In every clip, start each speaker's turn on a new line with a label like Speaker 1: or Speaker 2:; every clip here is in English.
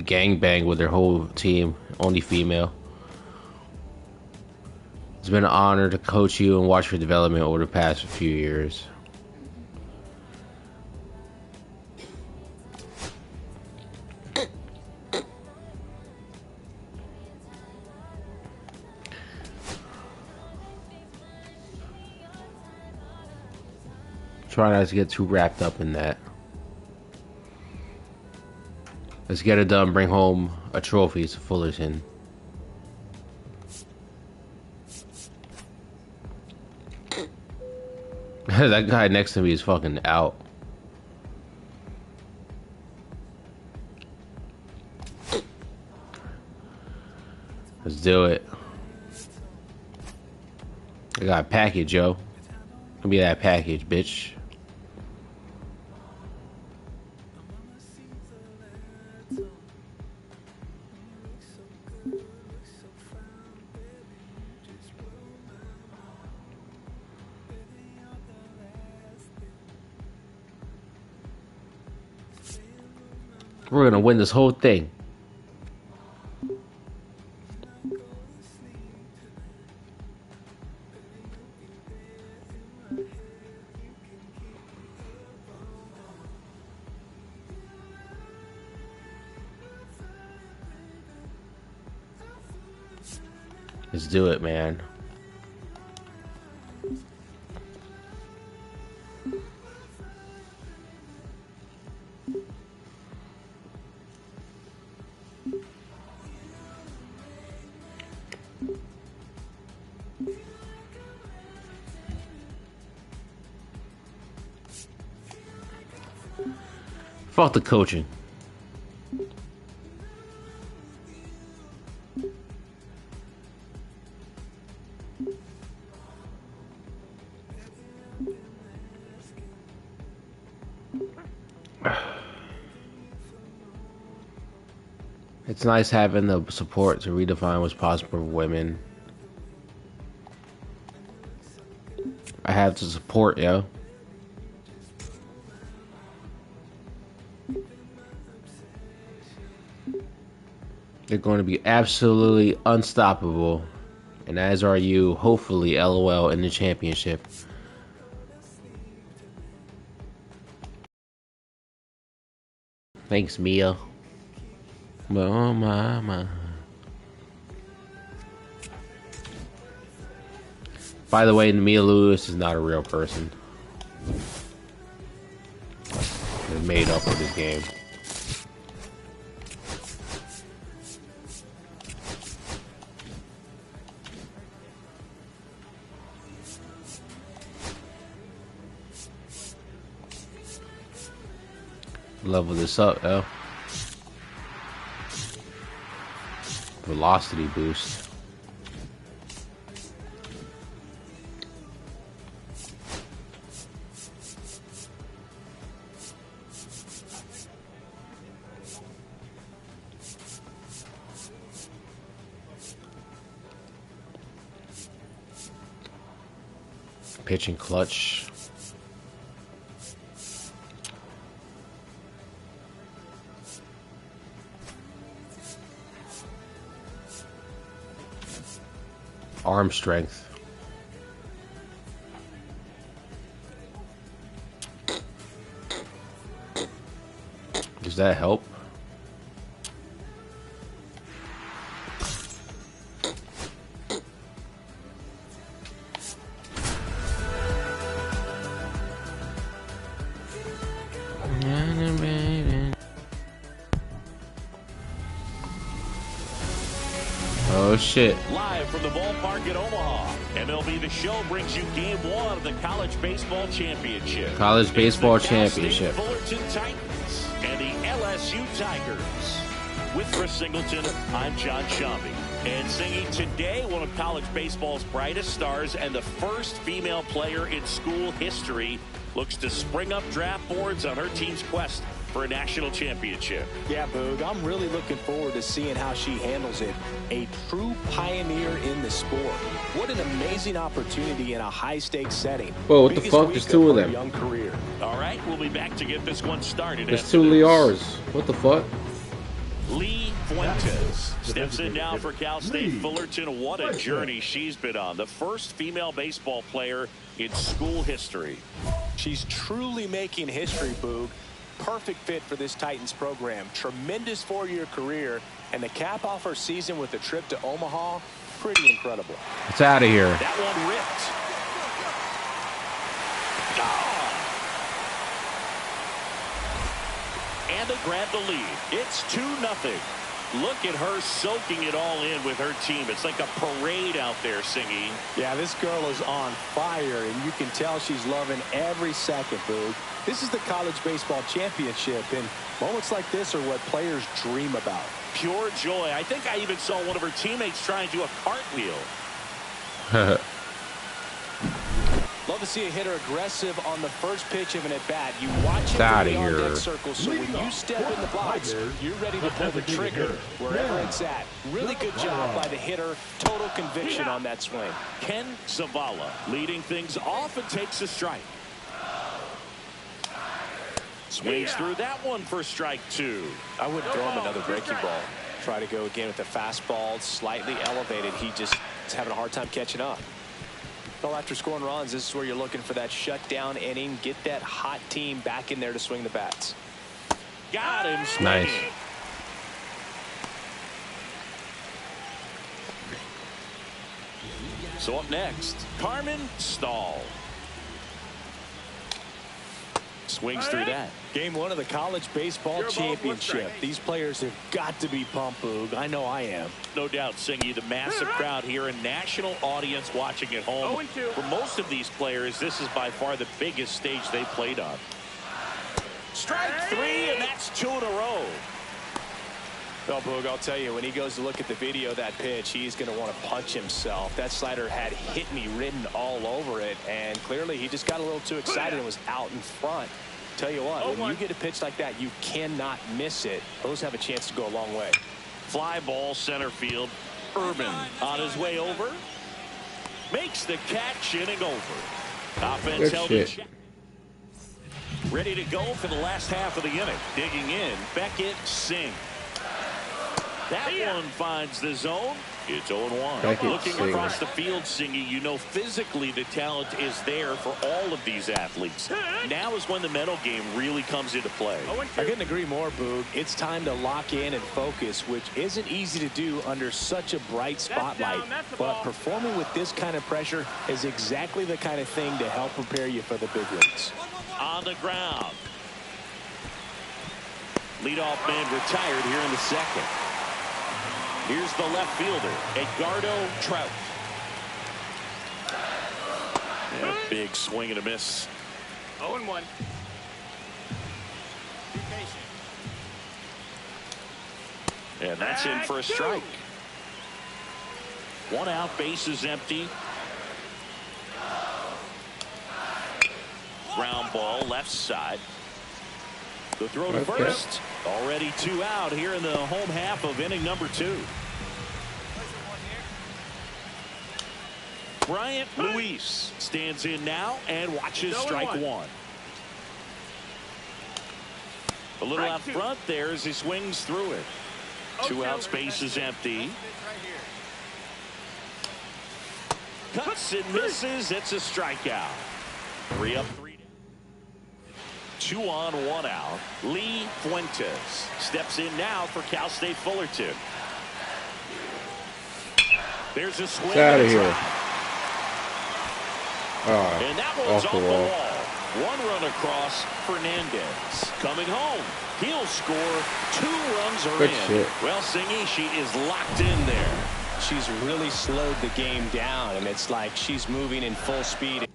Speaker 1: gangbang with their whole team, only female. It's been an honor to coach you and watch your development over the past few years. Try not to get too wrapped up in that. Let's get it done. Bring home a trophy to Fullerton. That guy next to me is fucking out. Let's do it. I got a package, yo. Give me that package, bitch. We're gonna win this whole thing. Let's do it, man. Fuck the coaching. It's nice having the support to redefine what's possible for women. I have the support, yo. They're going to be absolutely unstoppable. And as are you, hopefully, LOL, in the championship. Thanks, Mia. Oh my. By the way, Mia Lewis is not a real person. They're made up for this game. Level this up, yo. Velocity boost. Pitching clutch. Arm strength. Does that help? Oh shit.
Speaker 2: Live from the ballpark in Omaha, MLB The Show brings you Game 1 of the College Baseball Championship.
Speaker 1: College Baseball Championship.
Speaker 2: Fullerton Titans and the LSU Tigers. With Chris Singleton, I'm John Shambi. And singing today, one of college baseball's brightest stars and the first female player in school history looks to spring up draft boards on her team's quest for a national championship.
Speaker 3: Yeah, Boog, I'm really looking forward to seeing how she handles it. A true pioneer in the sport. What an amazing opportunity in a high-stakes setting.
Speaker 1: Whoa, what the fuck? There's two of them.
Speaker 3: Young career.
Speaker 2: All right, we'll be back to get this one started.
Speaker 1: There's two Liars. What the fuck?
Speaker 2: Lee Fuentes steps in now for Cal State Fullerton. What a journey she's been on. The first female baseball player in school history.
Speaker 3: She's truly making history, Boog. Perfect fit for this Titans program. Tremendous four-year career. And to cap off her season with a trip to Omaha, pretty incredible.
Speaker 1: It's out of here.
Speaker 2: That one ripped. Gone. And they grab the lead. It's 2-0. Look at her soaking it all in with her team. It's like a parade out there, Singy.
Speaker 3: Yeah, this girl is on fire, and you can tell she's loving every second, Boog. This is the college baseball championship, and moments like this are what players dream about.
Speaker 2: Pure joy. I think I even saw one of her teammates try and do a cartwheel.
Speaker 3: Love to see a hitter aggressive on the first pitch of an at-bat. You watch it
Speaker 1: Out
Speaker 3: in
Speaker 1: of
Speaker 3: the
Speaker 1: here.
Speaker 3: on-deck circle, so when you step in the box, you're ready to pull the trigger wherever it's at. Really good job by the hitter. Total conviction on that swing.
Speaker 2: Ken Zavala leading things off and takes a strike. Swings through that one for strike 2.
Speaker 3: I wouldn't throw him another breaking ball. Try to go again with the fastball, slightly elevated. He just is having a hard time catching up. Well, after scoring runs, this is where you're looking for that shutdown inning. Get that hot team back in there to swing the bats.
Speaker 2: Got him swinging.
Speaker 1: Nice.
Speaker 2: So up next, Carmen Stahl. Swings through that.
Speaker 3: Game 1 of the college baseball championship. These players have got to be pumped, Boog. I know I am.
Speaker 2: No doubt, Singy, the massive crowd here, a national audience watching at home. For most of these players, this is by far the biggest stage they played on. Strike 3, and that's 2 in a row.
Speaker 3: Well, Boog, I'll tell you, when he goes to look at the video of that pitch, he's going to want to punch himself. That slider had hit me written all over it, and clearly he just got a little too excited and was out in front. Tell you what, when you get a pitch like that, you cannot miss it. Those have a chance to go a long way.
Speaker 2: Fly ball center field. Urban on his way over. Makes the catch, inning over. Offense
Speaker 1: Good
Speaker 2: held
Speaker 1: shit.
Speaker 2: in check. Ready to go for the last half of the inning. Digging in, Beckett Singh. That one finds the zone. It's 0-1.
Speaker 1: Beckett
Speaker 2: Looking
Speaker 1: Singh.
Speaker 2: across the field, Singy, you know physically the talent is there for all of these athletes. Now is when the mental game really comes into play.
Speaker 3: I couldn't agree more, Boog. It's time to lock in and focus, which isn't easy to do under such a bright spotlight. But performing with this kind of pressure is exactly the kind of thing to help prepare you for the big leagues.
Speaker 2: On the ground. Leadoff man retired here in the second. Here's the left fielder, Edgardo Trout. And a big swing and a miss.
Speaker 4: 0-1.
Speaker 2: And that's in for a strike. 1 out, base is empty. Ground ball, left side. The throw to
Speaker 1: Okay.
Speaker 2: first. Already 2 out here in the home half of inning number 2. Bryant Luis stands in now and watches strike 1. A little out front there as he swings through it. 2 outs, base is empty. Cuts and misses. It's a strikeout. 3 up, 3 down. 2 on, 1 out. Lee Fuentes steps in now for Cal State Fullerton. There's a swing.
Speaker 1: It's out of here.
Speaker 2: And that one's
Speaker 1: off
Speaker 2: off
Speaker 1: the
Speaker 2: the
Speaker 1: wall.
Speaker 2: wall. 1 run across. Fernandez coming home. He'll score. 2 runs are
Speaker 1: Good
Speaker 2: in.
Speaker 1: shit.
Speaker 2: Well, Singy, she is locked in there.
Speaker 3: She's really slowed the game down, and it's like she's moving in full speed.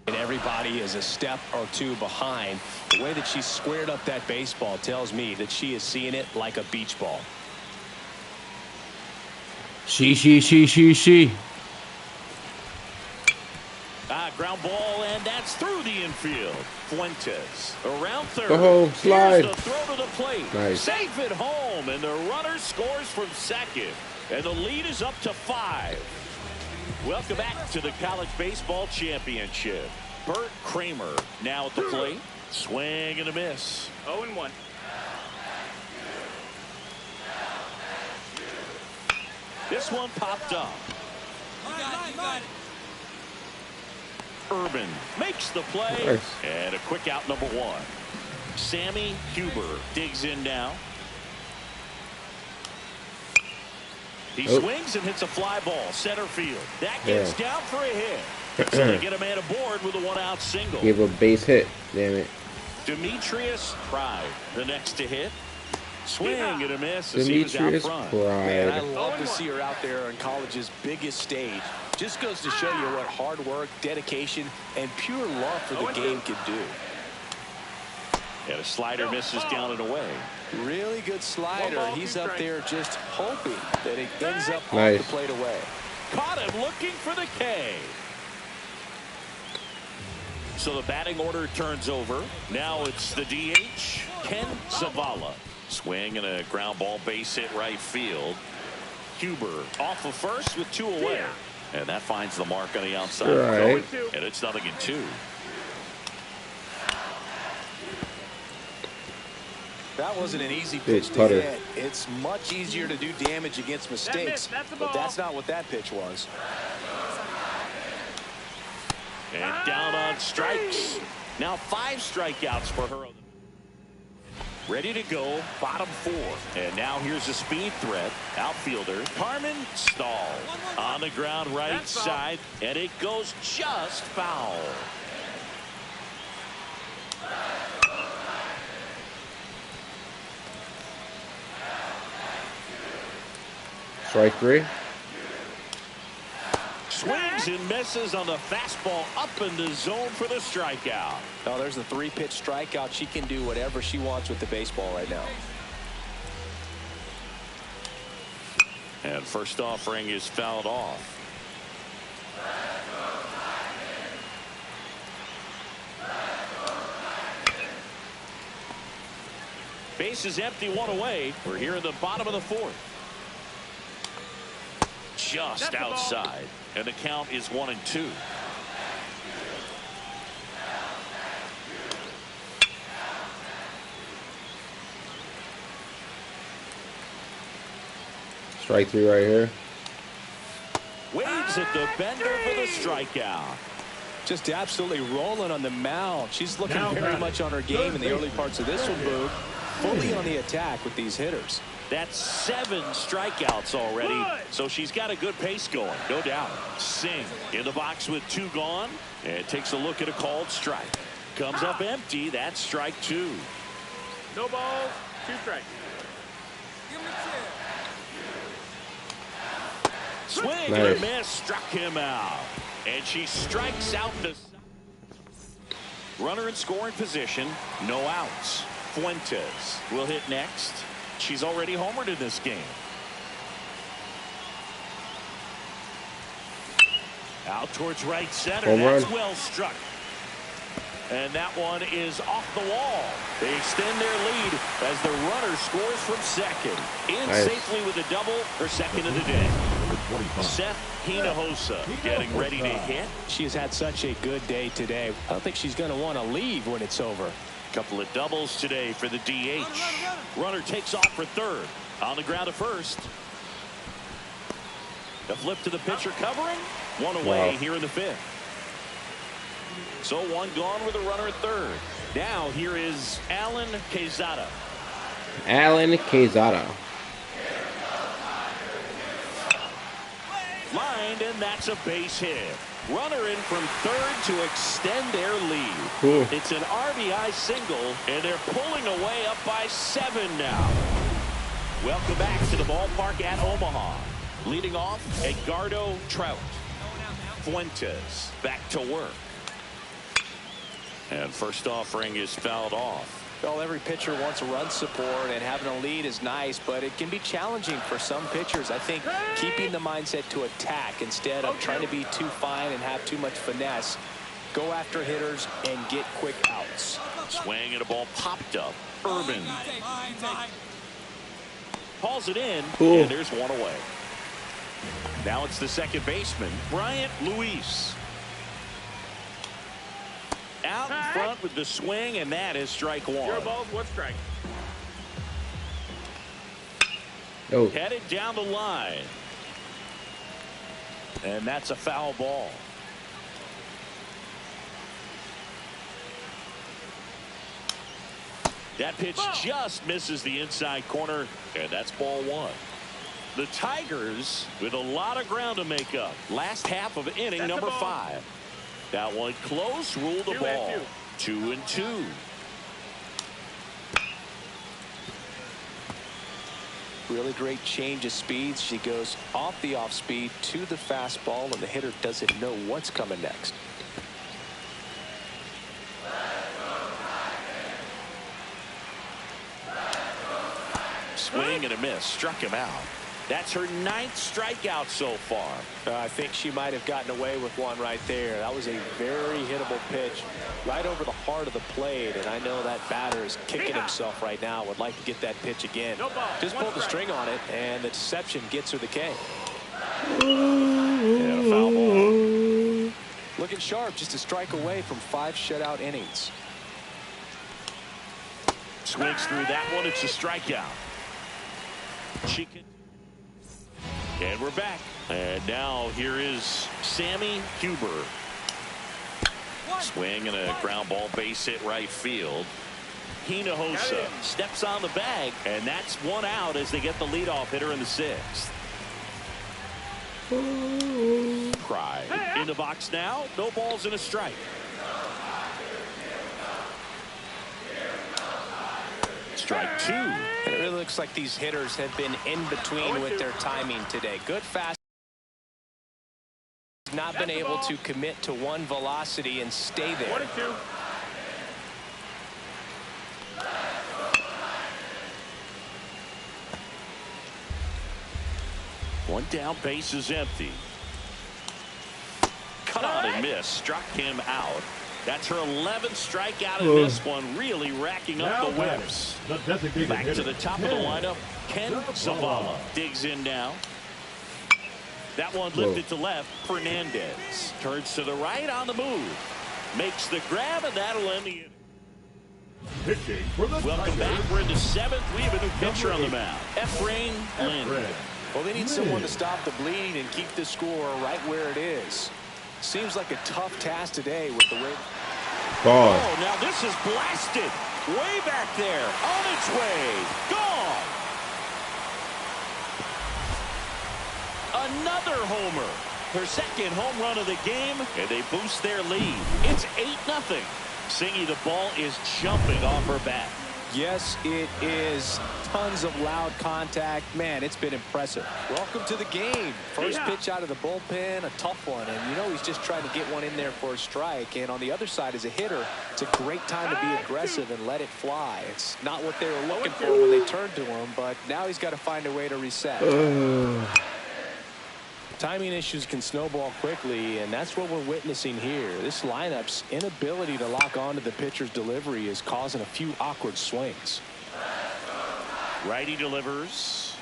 Speaker 3: And everybody is a step or 2 behind. The way that she squared up that baseball tells me that she is seeing it like a beach ball.
Speaker 1: She.
Speaker 2: Ground ball, and that's through the infield. Fuentes around third.
Speaker 1: Go home, slide.
Speaker 2: Here's the throw to the plate.
Speaker 1: Nice.
Speaker 2: Safe at home, and the runner scores from second. And the lead is up to 5. Welcome back to the College Baseball Championship. Bert Kramer now at the plate. Swing and a miss.
Speaker 3: 0-1.
Speaker 2: This one popped up.
Speaker 4: You got it.
Speaker 2: Urban makes the play.
Speaker 1: Nice.
Speaker 2: And a quick out, number 1. Sammy Huber digs in now. He swings and hits a fly ball center field. That gets down for a hit. So they get a man aboard with a 1-out single.
Speaker 1: Give a base hit. Damn it.
Speaker 2: Demetrius Pride, the next to hit. Swing and a miss as he was out
Speaker 1: Demetrius
Speaker 2: front.
Speaker 3: Man, I
Speaker 1: Pride.
Speaker 3: love to see her out there on college's biggest stage. Just goes to show you what hard work, dedication, and pure love for the game can do.
Speaker 2: And a slider misses down and away.
Speaker 3: Really good slider. He's up there just hoping that it ends up
Speaker 1: Nice.
Speaker 3: off the plate away.
Speaker 2: Caught him looking for the K. So the batting order turns over. Now it's the DH, Ken Zavala. Swing and a ground ball base hit right field. Huber off of first with 2 away. And that finds the mark on the outside.
Speaker 1: Right.
Speaker 2: And it's 0-2.
Speaker 3: That wasn't an easy
Speaker 1: Big
Speaker 3: pitch to
Speaker 1: putter.
Speaker 3: hit. It's much easier to do damage against mistakes, but that's not what that pitch was.
Speaker 2: And down on strikes. Now 5 strikeouts for her. Ready to go, bottom 4. And now here's a speed threat. Outfielder Carmen Stahl on the ground right side, and it goes just foul.
Speaker 1: Strike 3.
Speaker 2: Swings and misses on the fastball up in the zone for the strikeout.
Speaker 3: Oh, there's the 3-pitch strikeout. She can do whatever she wants with the baseball right now.
Speaker 2: And first offering is fouled off. Base is empty, 1 away. We're here in the bottom of the 4th. Just outside. And the count is 1-2.
Speaker 1: Strike 3 right here.
Speaker 2: Waves at the bender for the strikeout.
Speaker 3: Just absolutely rolling on the mound. She's looking very much on her game in the early parts of this one, Boog. Fully on the attack with these hitters.
Speaker 2: That's 7 strikeouts already, so she's got a good pace going, no doubt. Singh in the box with 2 gone, and takes a look at a called strike. Comes up empty. That's strike 2.
Speaker 5: No balls, 2 strikes.
Speaker 2: Swing and a miss, struck him out. And she strikes out the runner in scoring position. No outs. Fuentes will hit next. She's already homered in this game. Out towards right center.
Speaker 1: Home
Speaker 2: That's
Speaker 1: run.
Speaker 2: well struck. And that one is off the wall. They extend their lead as the runner scores from second. In
Speaker 1: Nice.
Speaker 2: safely with a double, her second of the day. Seth Hinojosa getting ready to hit.
Speaker 3: She has had such a good day today. I don't think she's going to want to leave when it's over.
Speaker 2: Couple of doubles today for the DH. Runner takes off for third. On the ground to first. The flip to the pitcher covering. 1 away here in the 5th. So 1 gone with a runner at third. Now here is Alan Quezada.
Speaker 1: Alan Quezada.
Speaker 2: Lined, and that's a base hit. Runner in from third to extend their lead.
Speaker 1: Cool.
Speaker 2: It's an RBI single, and they're pulling away up by 7 now. Welcome back to the ballpark at Omaha. Leading off, Edgardo Trout. Fuentes back to work. And first offering is fouled off.
Speaker 3: Well, every pitcher wants run support, and having a lead is nice, but it can be challenging for some pitchers. I think keeping the mindset to attack instead of trying to be too fine and have too much finesse. Go after hitters and get quick outs.
Speaker 2: Swing and a ball popped up. Urban hauls it in,
Speaker 1: Cool.
Speaker 2: and there's 1 away. Now it's the second baseman, Bryant Luis. Out in front with the swing, and that is strike one.
Speaker 5: 0 balls, 1 strike.
Speaker 1: Oh.
Speaker 2: Headed down the line. And that's a foul ball. That pitch just misses the inside corner, and that's ball 1. The Tigers with a lot of ground to make up. Last half of inning
Speaker 5: That's
Speaker 2: number 5. That one close, rule the ball. 2-2.
Speaker 3: Really great change of speeds. She goes off the off speed to the fastball, and the hitter doesn't know what's coming next.
Speaker 2: Swing and a miss. Struck him out. That's her 9th strikeout so far.
Speaker 3: I think she might have gotten away with one right there. That was a very hittable pitch right over the heart of the plate, and I know that batter is kicking himself right now. Would like to get that pitch again. Just pulled the string on it, and the deception gets her the K. And a foul ball. Looking sharp, just a strike away from 5 shutout innings.
Speaker 2: Swings through that one. It's a strikeout. She can. And we're back. And now here is Sammy Huber. Swing and a ground ball, base hit right field. Hinojosa steps on the bag, and that's 1 out as they get the leadoff hitter in the 6th. Pride in the box now. No balls and a strike. Strike 2.
Speaker 3: It really looks like these hitters have been in between with their timing today. Good fast. Not been able to commit to one velocity and stay there.
Speaker 5: 1-2.
Speaker 2: One down, base is empty. Cut on and miss. Struck him out. That's her 11th strikeout in this one, really racking up the whips. Back to the top of the lineup, Ken Zavala digs in now. That one lifted to left. Fernandez turns to the right on the move. Makes the grab, and that'll end the inning. Welcome back. We're in the 7th. We have a new pitcher on the mound, Efrain Lynn.
Speaker 3: Well, they need someone to stop the bleeding and keep the score right where it is. Seems like a tough task today with the way.
Speaker 1: Ball.
Speaker 2: Oh, now this is blasted. Way back there. On its way. Gone. Another homer. Her 2nd home run of the game, and they boost their lead. It's 8-0. Singy, the ball is jumping off her bat.
Speaker 3: Yes, it is. Tons of loud contact. Man, it's been impressive. Welcome to the game. First pitch out of the bullpen, a tough one. And you know he's just trying to get one in there for a strike. And on the other side, as a hitter, it's a great time to be aggressive and let it fly. It's not what they were looking for when they turned to him, but now he's got to find a way to reset. Timing issues can snowball quickly, and that's what we're witnessing here. This lineup's inability to lock onto the pitcher's delivery is causing a few awkward swings.
Speaker 2: Righty delivers.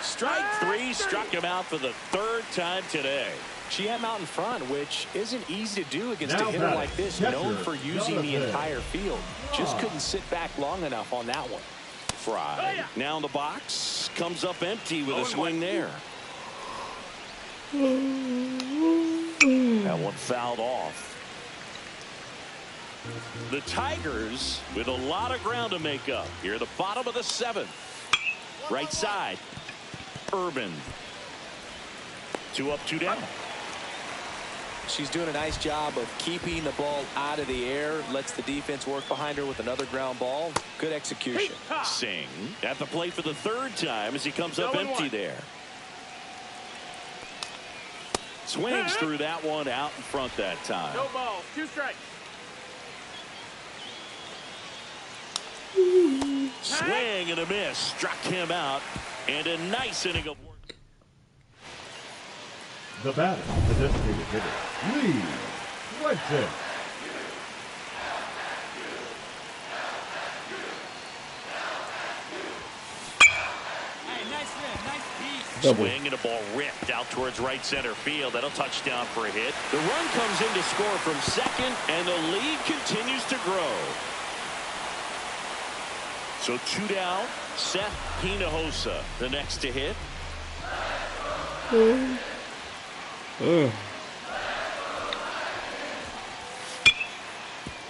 Speaker 2: Strike 3, struck him out for the 3rd time today. She had him out in front, which isn't easy to do against a hitter like this, known for using the entire field. Just couldn't sit back long enough on that one. Fry now in the box, comes up empty with a swing there. That one fouled off. The Tigers with a lot of ground to make up here at the bottom of the 7th. Right side, Urban. 2 up, 2 down.
Speaker 3: She's doing a nice job of keeping the ball out of the air. Lets the defense work behind her with another ground ball. Good execution.
Speaker 2: Singh at the plate for the 3rd time as he comes up empty there. Swings through that one out in front that time.
Speaker 5: No balls, 2 strikes.
Speaker 2: Swing and a miss. Struck him out. And a nice inning of work.
Speaker 6: The batter, the designated hitter, Lee Swenson.
Speaker 4: Hey, nice hit, nice piece.
Speaker 2: Swing and a ball ripped out towards right center field. That'll touch down for a hit. The run comes in to score from second, and the lead continues to grow. So 2 down. Seth Hinojosa, the next to hit.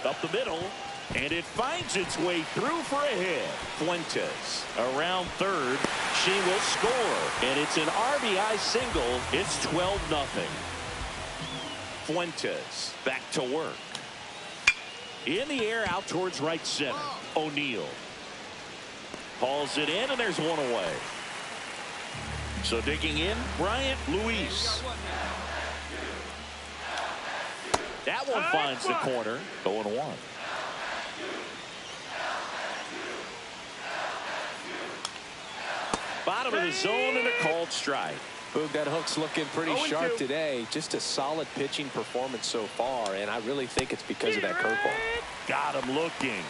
Speaker 2: Up the middle, and it finds its way through for a hit. Fuentes around third. She will score, and it's an RBI single. It's 12-0. Fuentes back to work. In the air out towards right center. O'Neill hauls it in, and there's one away. So digging in, Bryant Luis. That one finds the corner. 0-1. Bottom of the zone and a called strike.
Speaker 3: Boog, that hook's looking pretty sharp today. Just a solid pitching performance so far, and I really think it's because of that curveball.
Speaker 2: Got him looking.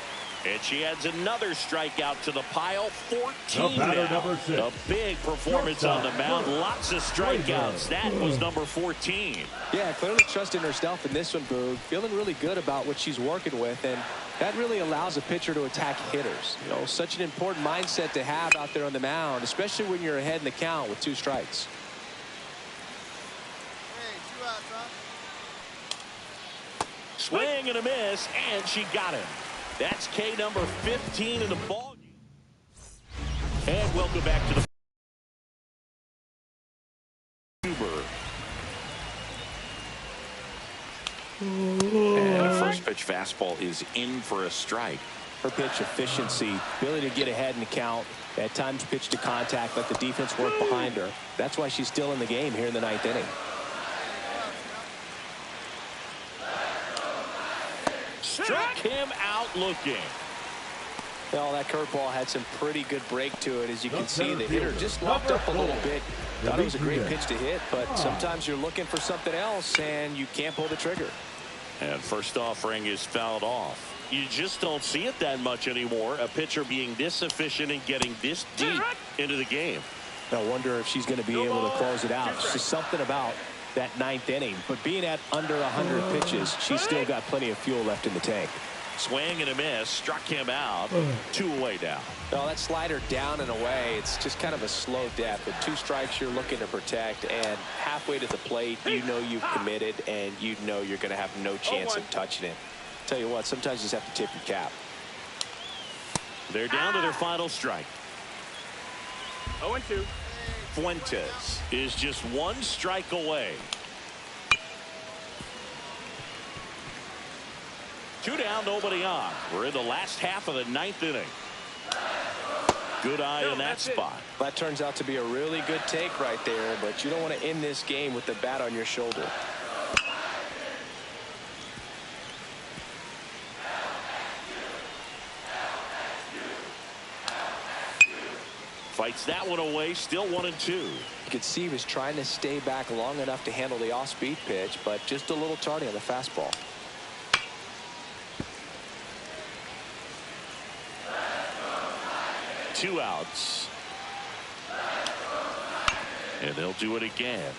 Speaker 2: And she adds another strikeout to the pile. 14 now. A big performance on the mound. Lots of strikeouts. That was number 14.
Speaker 3: Yeah, clearly trusting herself in this one, Boog. Feeling really good about what she's working with, and that really allows a pitcher to attack hitters. You know, such an important mindset to have out there on the mound, especially when you're ahead in the count with 2 strikes.
Speaker 7: Hey, 2 outs, huh?
Speaker 2: Swing and a miss, and she got him. That's K number 15 in the ball game. And welcome back to the Huber. And a first pitch fastball is in for a strike.
Speaker 3: Her pitch efficiency, ability to get ahead in the count, at times pitch to contact, let the defense work behind her. That's why she's still in the game here in the 9th inning.
Speaker 2: Struck him out looking.
Speaker 3: Well, that curveball had some pretty good break to it. As you can see, the hitter just locked up a little bit. Thought it was a great pitch to hit, but sometimes you're looking for something else and you can't pull the trigger.
Speaker 2: And first offering is fouled off. You just don't see it that much anymore. A pitcher being this efficient and getting this deep into the game.
Speaker 3: I wonder if she's going to be able to close it out. It's just something about that 9th inning, but being at under 100 pitches, she's still got plenty of fuel left in the tank.
Speaker 2: Swing and a miss, struck him out. 2 away down.
Speaker 3: Well, that slider down and away, it's just kind of a slow death. With 2 strikes, you're looking to protect, and halfway to the plate, you know you've committed, and you know you're going to have no chance of touching it. Tell you what, sometimes you just have to tip your cap.
Speaker 2: They're down to their final strike.
Speaker 5: 0-2.
Speaker 2: Fuentes is just 1 strike away. 2 down, nobody on. We're in the last half of the 9th inning. Good eye in that spot.
Speaker 3: That turns out to be a really good take right there, but you don't want to end this game with the bat on your shoulder.
Speaker 2: Fights that one away, still 1-2.
Speaker 3: You could see he was trying to stay back long enough to handle the off-speed pitch, but just a little tardy on the fastball.
Speaker 2: Two outs. And they'll do it again.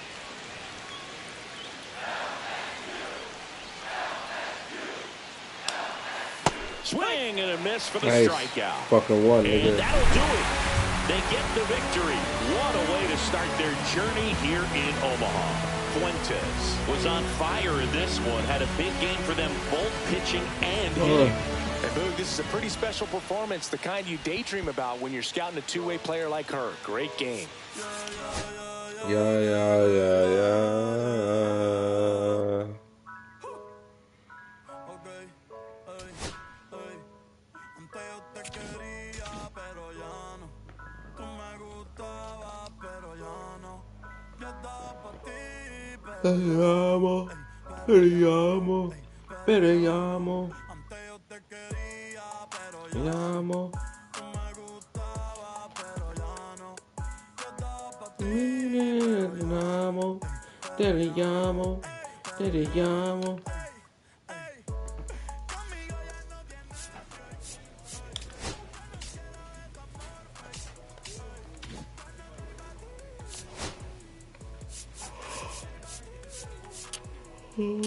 Speaker 2: Swing and a miss for the strikeout.
Speaker 1: Fucking one, nigga.
Speaker 2: And that'll do it. They get the victory. What a way to start their journey here in Omaha. Fuentes was on fire in this one. Had a big game for them, both pitching and hitting.
Speaker 3: And Boog, this is a pretty special performance, the kind you daydream about when you're scouting a 2-way player like her. Great game.
Speaker 1: Te amo, te amo, te amo, te amo. Te amo, te amo.
Speaker 2: Hello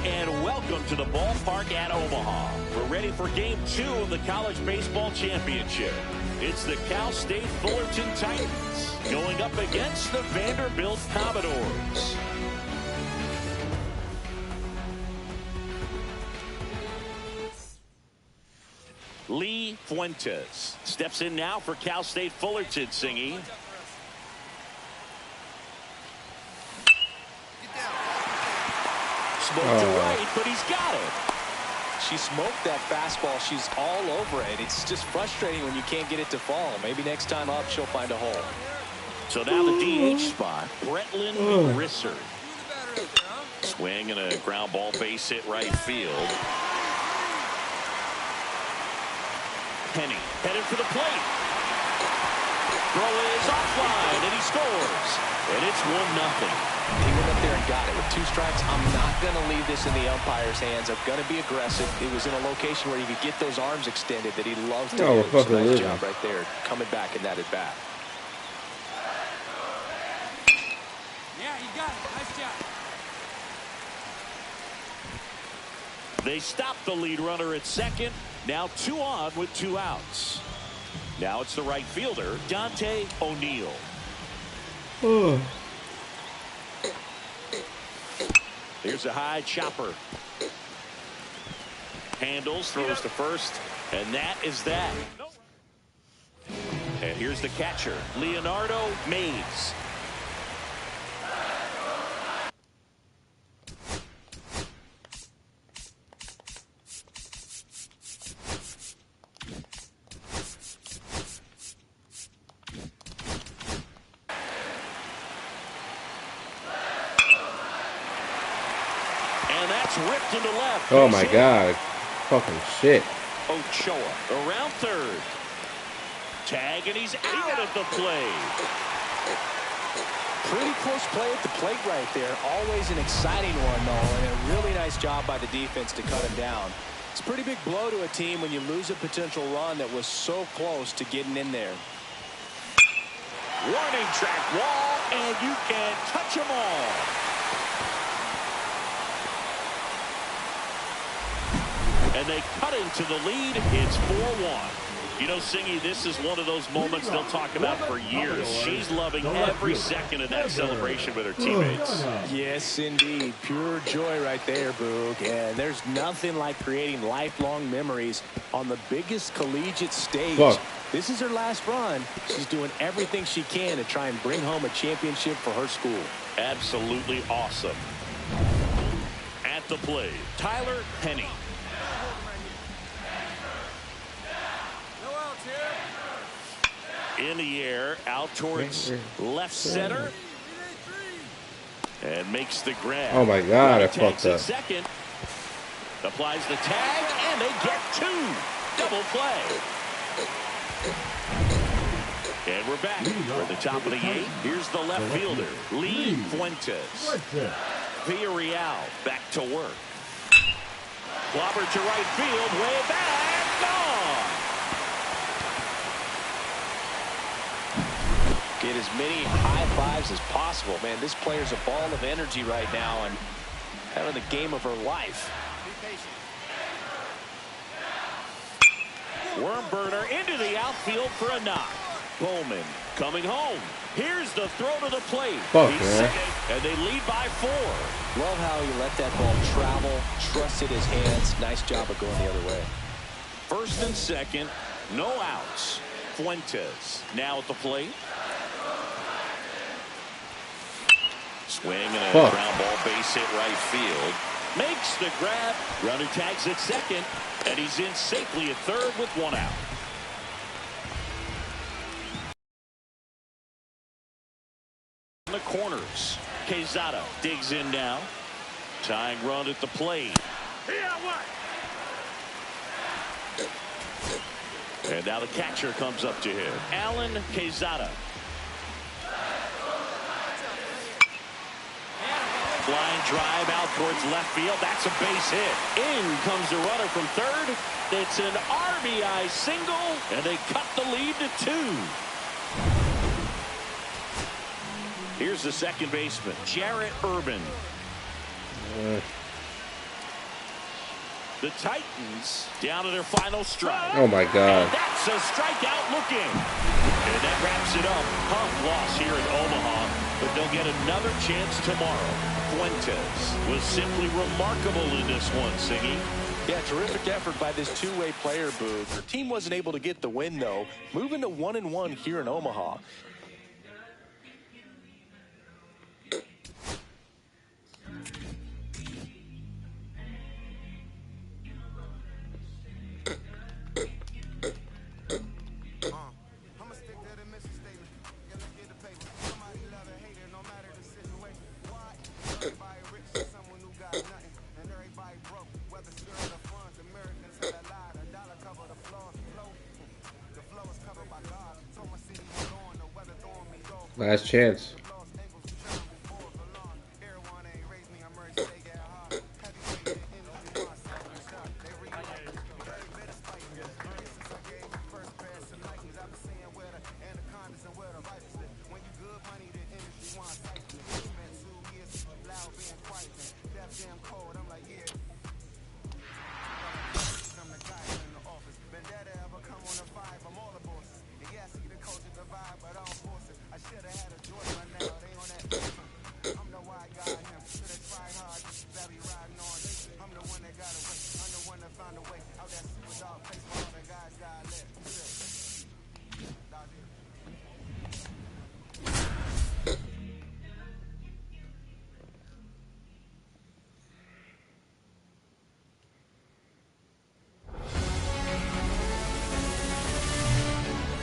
Speaker 2: and welcome to the ballpark at Omaha. We're ready for game 2 of the College Baseball Championship. It's the Cal State Fullerton Titans going up against the Vanderbilt Commodores. Lee Fuentes steps in now for Cal State Fullerton, Singy. Smoked to right, but he's got it.
Speaker 3: She smoked that fastball. She's all over it. It's just frustrating when you can't get it to fall. Maybe next time up she'll find a hole.
Speaker 2: So now the DH spot, Bretland Risser. Swing and a ground ball base hit right field. Penny headed for the plate. Throw is offline and he scores. And it's 1-0.
Speaker 3: He went up there and got it with 2 strikes. I'm not going to leave this in the umpire's hands. I'm going to be aggressive. It was in a location where he could get those arms extended that he loves to do. So nice job right there, coming back in that at bat.
Speaker 4: Yeah, you got it. Nice job.
Speaker 2: They stop the lead runner at second. Now 2 on with 2 outs. Now it's the right fielder, Dante O'Neill. Here's a high chopper. Handles, throws to first, and that is that. And here's the catcher, Leonardo Mays. Ripped into left.
Speaker 1: Oh my God. Fucking shit.
Speaker 2: Ochoa around third. Tag and he's out at the plate.
Speaker 3: Pretty close play at the plate right there. Always an exciting one though, and a really nice job by the defense to cut him down. It's a pretty big blow to a team when you lose a potential run that was so close to getting in there.
Speaker 2: Warning track wall, and you can touch them all. And they cut into the lead. It's 4-1. You know, Singy, this is one of those moments they'll talk about for years. She's loving every second of that celebration with her teammates.
Speaker 3: Yes, indeed. Pure joy right there, Boog. And there's nothing like creating lifelong memories on the biggest collegiate stage.
Speaker 1: Fuck.
Speaker 3: This is her last run. She's doing everything she can to try and bring home a championship for her school.
Speaker 2: Absolutely awesome. At the plate, Tyler Penny. In the air, out towards left center. And makes the grab.
Speaker 1: Oh my God, I fucked up.
Speaker 2: Second. Applies the tag, and they get 2. Double play. And we're back. We're at the top of the 8th. Here's the left fielder, Lee Fuentes. Villarreal back to work. Clobber to right field, way back, gone.
Speaker 3: Get as many high fives as possible. Man, this player's a ball of energy right now and having the game of her life.
Speaker 2: Worm burner into the outfield for a knock. Bowman coming home. Here's the throw to the plate.
Speaker 1: Fuck,
Speaker 2: He's
Speaker 1: man.
Speaker 2: second, and they lead by 4.
Speaker 3: Love how he let that ball travel, trusted his hands. Nice job of going the other way.
Speaker 2: First and second, no outs. Fuentes now at the plate. Swing and a ground ball, base hit right field. Makes the grab. Runner tags at second, and he's in safely at third with one out. In the corners, Quezada digs in now. Tying run at the plate. And now the catcher comes up to him. Alan Quezada. Flying drive out towards left field. That's a base hit. In comes the runner from third. It's an RBI single, and they cut the lead to 2. Here's the second baseman, Jarrett Urban. The Titans down to their final strike.
Speaker 1: Oh my God.
Speaker 2: And that's a strikeout looking. And that wraps it up. Tough loss here in Omaha, but they'll get another chance tomorrow. Fuentes was simply remarkable in this one, Siggy.
Speaker 3: Yeah, terrific effort by this two-way player, Boog. Their team wasn't able to get the win, though. Moving to 1-1 here in Omaha.
Speaker 1: Last chance.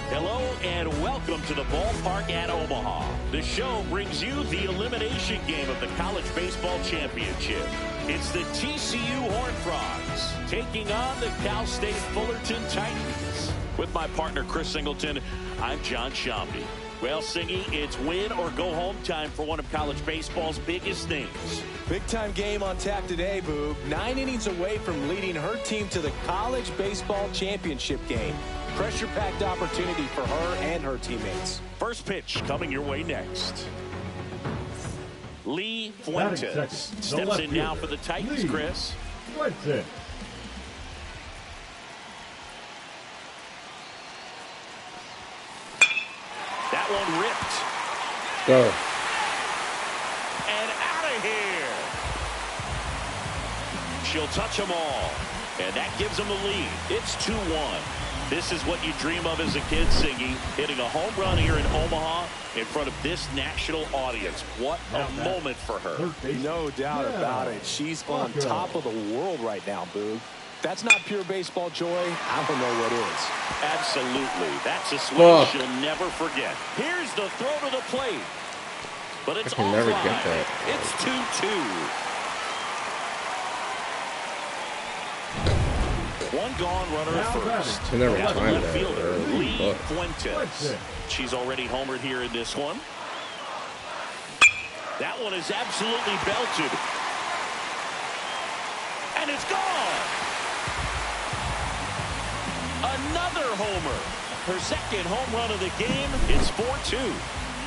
Speaker 2: Hello and welcome to the ballpark at Omaha. The show brings you the elimination game of the College Baseball Championship. It's the TCU Horned Frogs taking on the Cal State Fullerton Titans. With my partner Chris Singleton, I'm John Shambi. Well, Singy, it's win or go home time for one of college baseball's biggest names.
Speaker 3: Big-time game on tap today, Boog. 9 innings away from leading her team to the College Baseball Championship game. Pressure-packed opportunity for her and her teammates.
Speaker 2: First pitch coming your way next. Lee Fuentes steps in now for the Titans, Chris.
Speaker 6: Fuentes.
Speaker 2: That one ripped.
Speaker 1: Go.
Speaker 2: And out of here. She'll touch them all. And that gives them the lead. It's 2-1. This is what you dream of as a kid, Siggy. Hitting a home run here in Omaha in front of this national audience. What a moment for her.
Speaker 3: No doubt about it. She's on top of the world right now, Boog. That's not pure baseball joy. I don't know what is.
Speaker 2: Absolutely. That's a swing she'll never forget. Here's the throw to the plate. But it's
Speaker 1: I can never
Speaker 2: offline.
Speaker 1: get that.
Speaker 2: It's 2-2. One gone, runner at first.
Speaker 1: I never
Speaker 2: Now the
Speaker 1: timed
Speaker 2: left
Speaker 1: that
Speaker 2: fielder,
Speaker 1: early,
Speaker 2: Lee
Speaker 1: but-
Speaker 2: Fuentes. She's already homered here in this one. That one is absolutely belted. And it's gone. Another homer. Her second home run of the game. It's 4-2.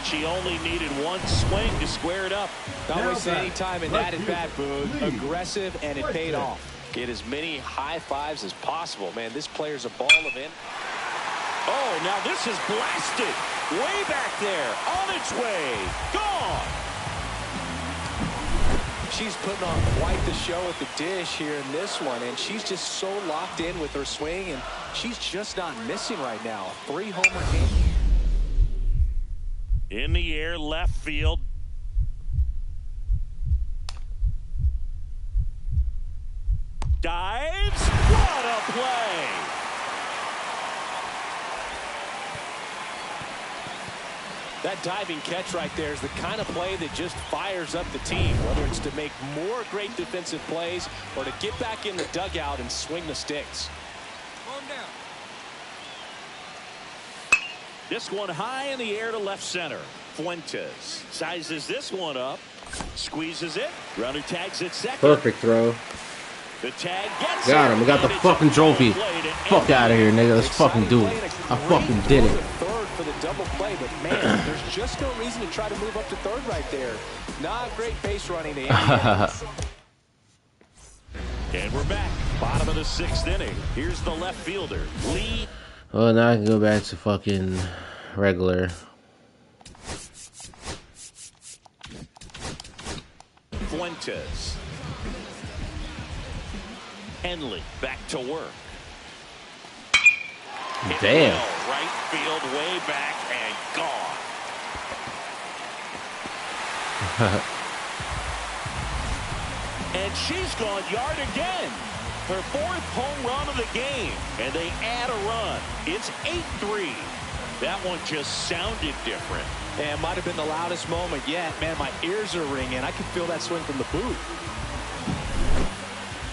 Speaker 2: She only needed one swing to square it up.
Speaker 3: Not wasting any time in that at-bat, Boog. Aggressive, and it paid off. Get as many high fives as possible. Man, this player's a ball of it.
Speaker 2: Oh, now this is blasted. Way back there. On its way. Gone.
Speaker 3: she's putting on quite the show at the dish here in this one, and she's just so locked in with her swing, and she's just not missing right now. 3-homer game.
Speaker 2: In the air, left field. Dives. What a play!
Speaker 3: That diving catch right there is the kind of play that just fires up the team, whether it's to make more great defensive plays or to get back in the dugout and swing the sticks.
Speaker 4: Calm down.
Speaker 2: This one high in the air to left center. Fuentes sizes this one up, squeezes it. Runner tags it second.
Speaker 1: Perfect throw.
Speaker 2: The tag gets
Speaker 1: Got him. We got the
Speaker 2: and it's
Speaker 1: fucking
Speaker 2: a
Speaker 1: trophy.
Speaker 2: play to
Speaker 1: Fuck
Speaker 2: end
Speaker 1: out of here, nigga. Let's fucking do it.
Speaker 3: Exciting
Speaker 1: I
Speaker 3: play and a
Speaker 1: fucking
Speaker 3: great
Speaker 1: did
Speaker 3: throw
Speaker 1: it.
Speaker 3: to third for the double play, but man, there's just no reason to try to move up to third right there. Not great base running to end the inning.
Speaker 2: And we're back. Bottom of the 6th inning. Here's the left fielder, Lee.
Speaker 1: Well, now I can go back to fucking regular.
Speaker 2: Fuentes. Henley back to work. Hit
Speaker 1: Damn.
Speaker 2: well, right field, way back, and gone. And she's gone yard again. Her 4th home run of the game. And they add a run. It's 8-3. That one just sounded different.
Speaker 3: And might have been the loudest moment yet. Man, my ears are ringing. I can feel that swing from the booth.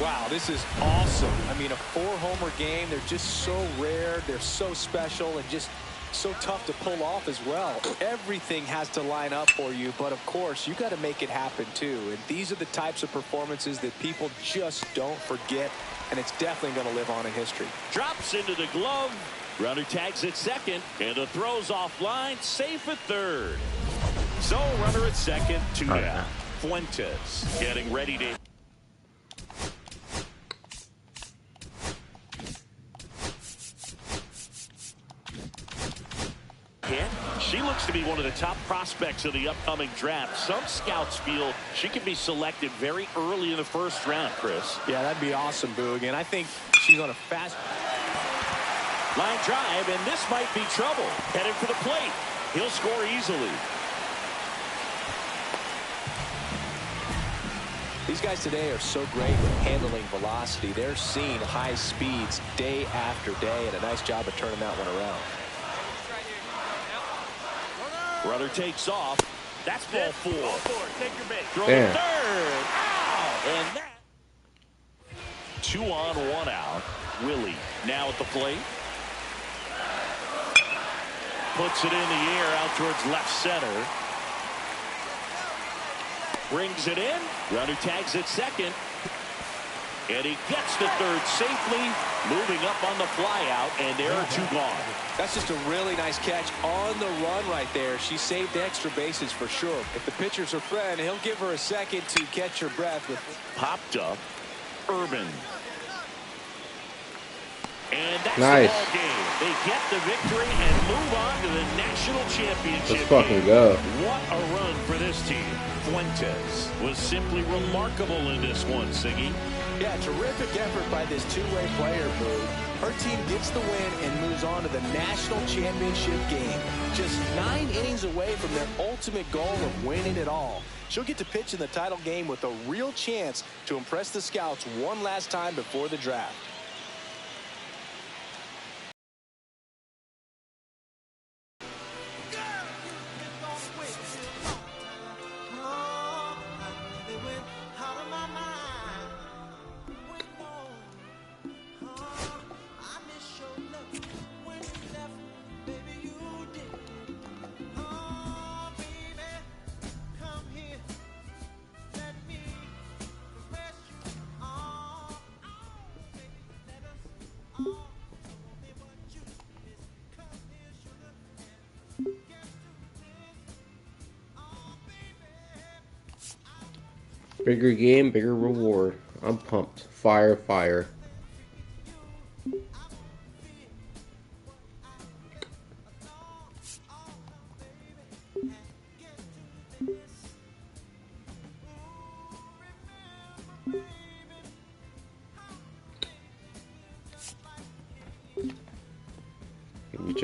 Speaker 3: Wow, this is awesome. I mean, a 4-homer game, they're just so rare. They're so special and just so tough to pull off as well. Everything has to line up for you, but of course, you got to make it happen too. And these are the types of performances that people just don't forget, and it's definitely going to live on in history.
Speaker 2: Drops into the glove. Runner tags at second, and the throw's offline, safe at third. So runner at second, 2 down. Fuentes getting ready to hit. She looks to be one of the top prospects of the upcoming draft. Some scouts feel she could be selected very early in the 1st round, Chris.
Speaker 3: Yeah, that'd be awesome, Boog. And I think she's on a fast
Speaker 2: Line drive, and this might be trouble. Headed for the plate. He'll score easily.
Speaker 3: These guys today are so great with handling velocity. They're seeing high speeds day after day, and a nice job of turning that one around.
Speaker 2: Runner takes off. That's ball 4.
Speaker 5: Take your base.
Speaker 2: Throw to third. Ow! And that. 2 on, 1 out. Willie now at the plate. Puts it in the air out towards left center. Brings it in. Runner tags at second. And he gets to third safely. Moving up on the fly out. And there are 2 gone.
Speaker 3: That's just a really nice catch on the run right there. She saved extra bases for sure. If the pitcher's her friend, he'll give her a second to catch her breath. With
Speaker 2: Popped up. Urban. And that's
Speaker 1: Nice.
Speaker 2: the ball game. They get the victory and move on to the national championship.
Speaker 1: Let's fucking
Speaker 2: game.
Speaker 1: go.
Speaker 2: What a run for this team. Fuentes was simply remarkable in this one, Siggy.
Speaker 3: yeah, terrific effort by this two-way player, Boog. Her team gets the win and moves on to the national championship game. Just 9 innings away from their ultimate goal of winning it all. She'll get to pitch in the title game with a real chance to impress the scouts one last time before the draft.
Speaker 1: Bigger game, bigger reward. I'm pumped. Fire, fire.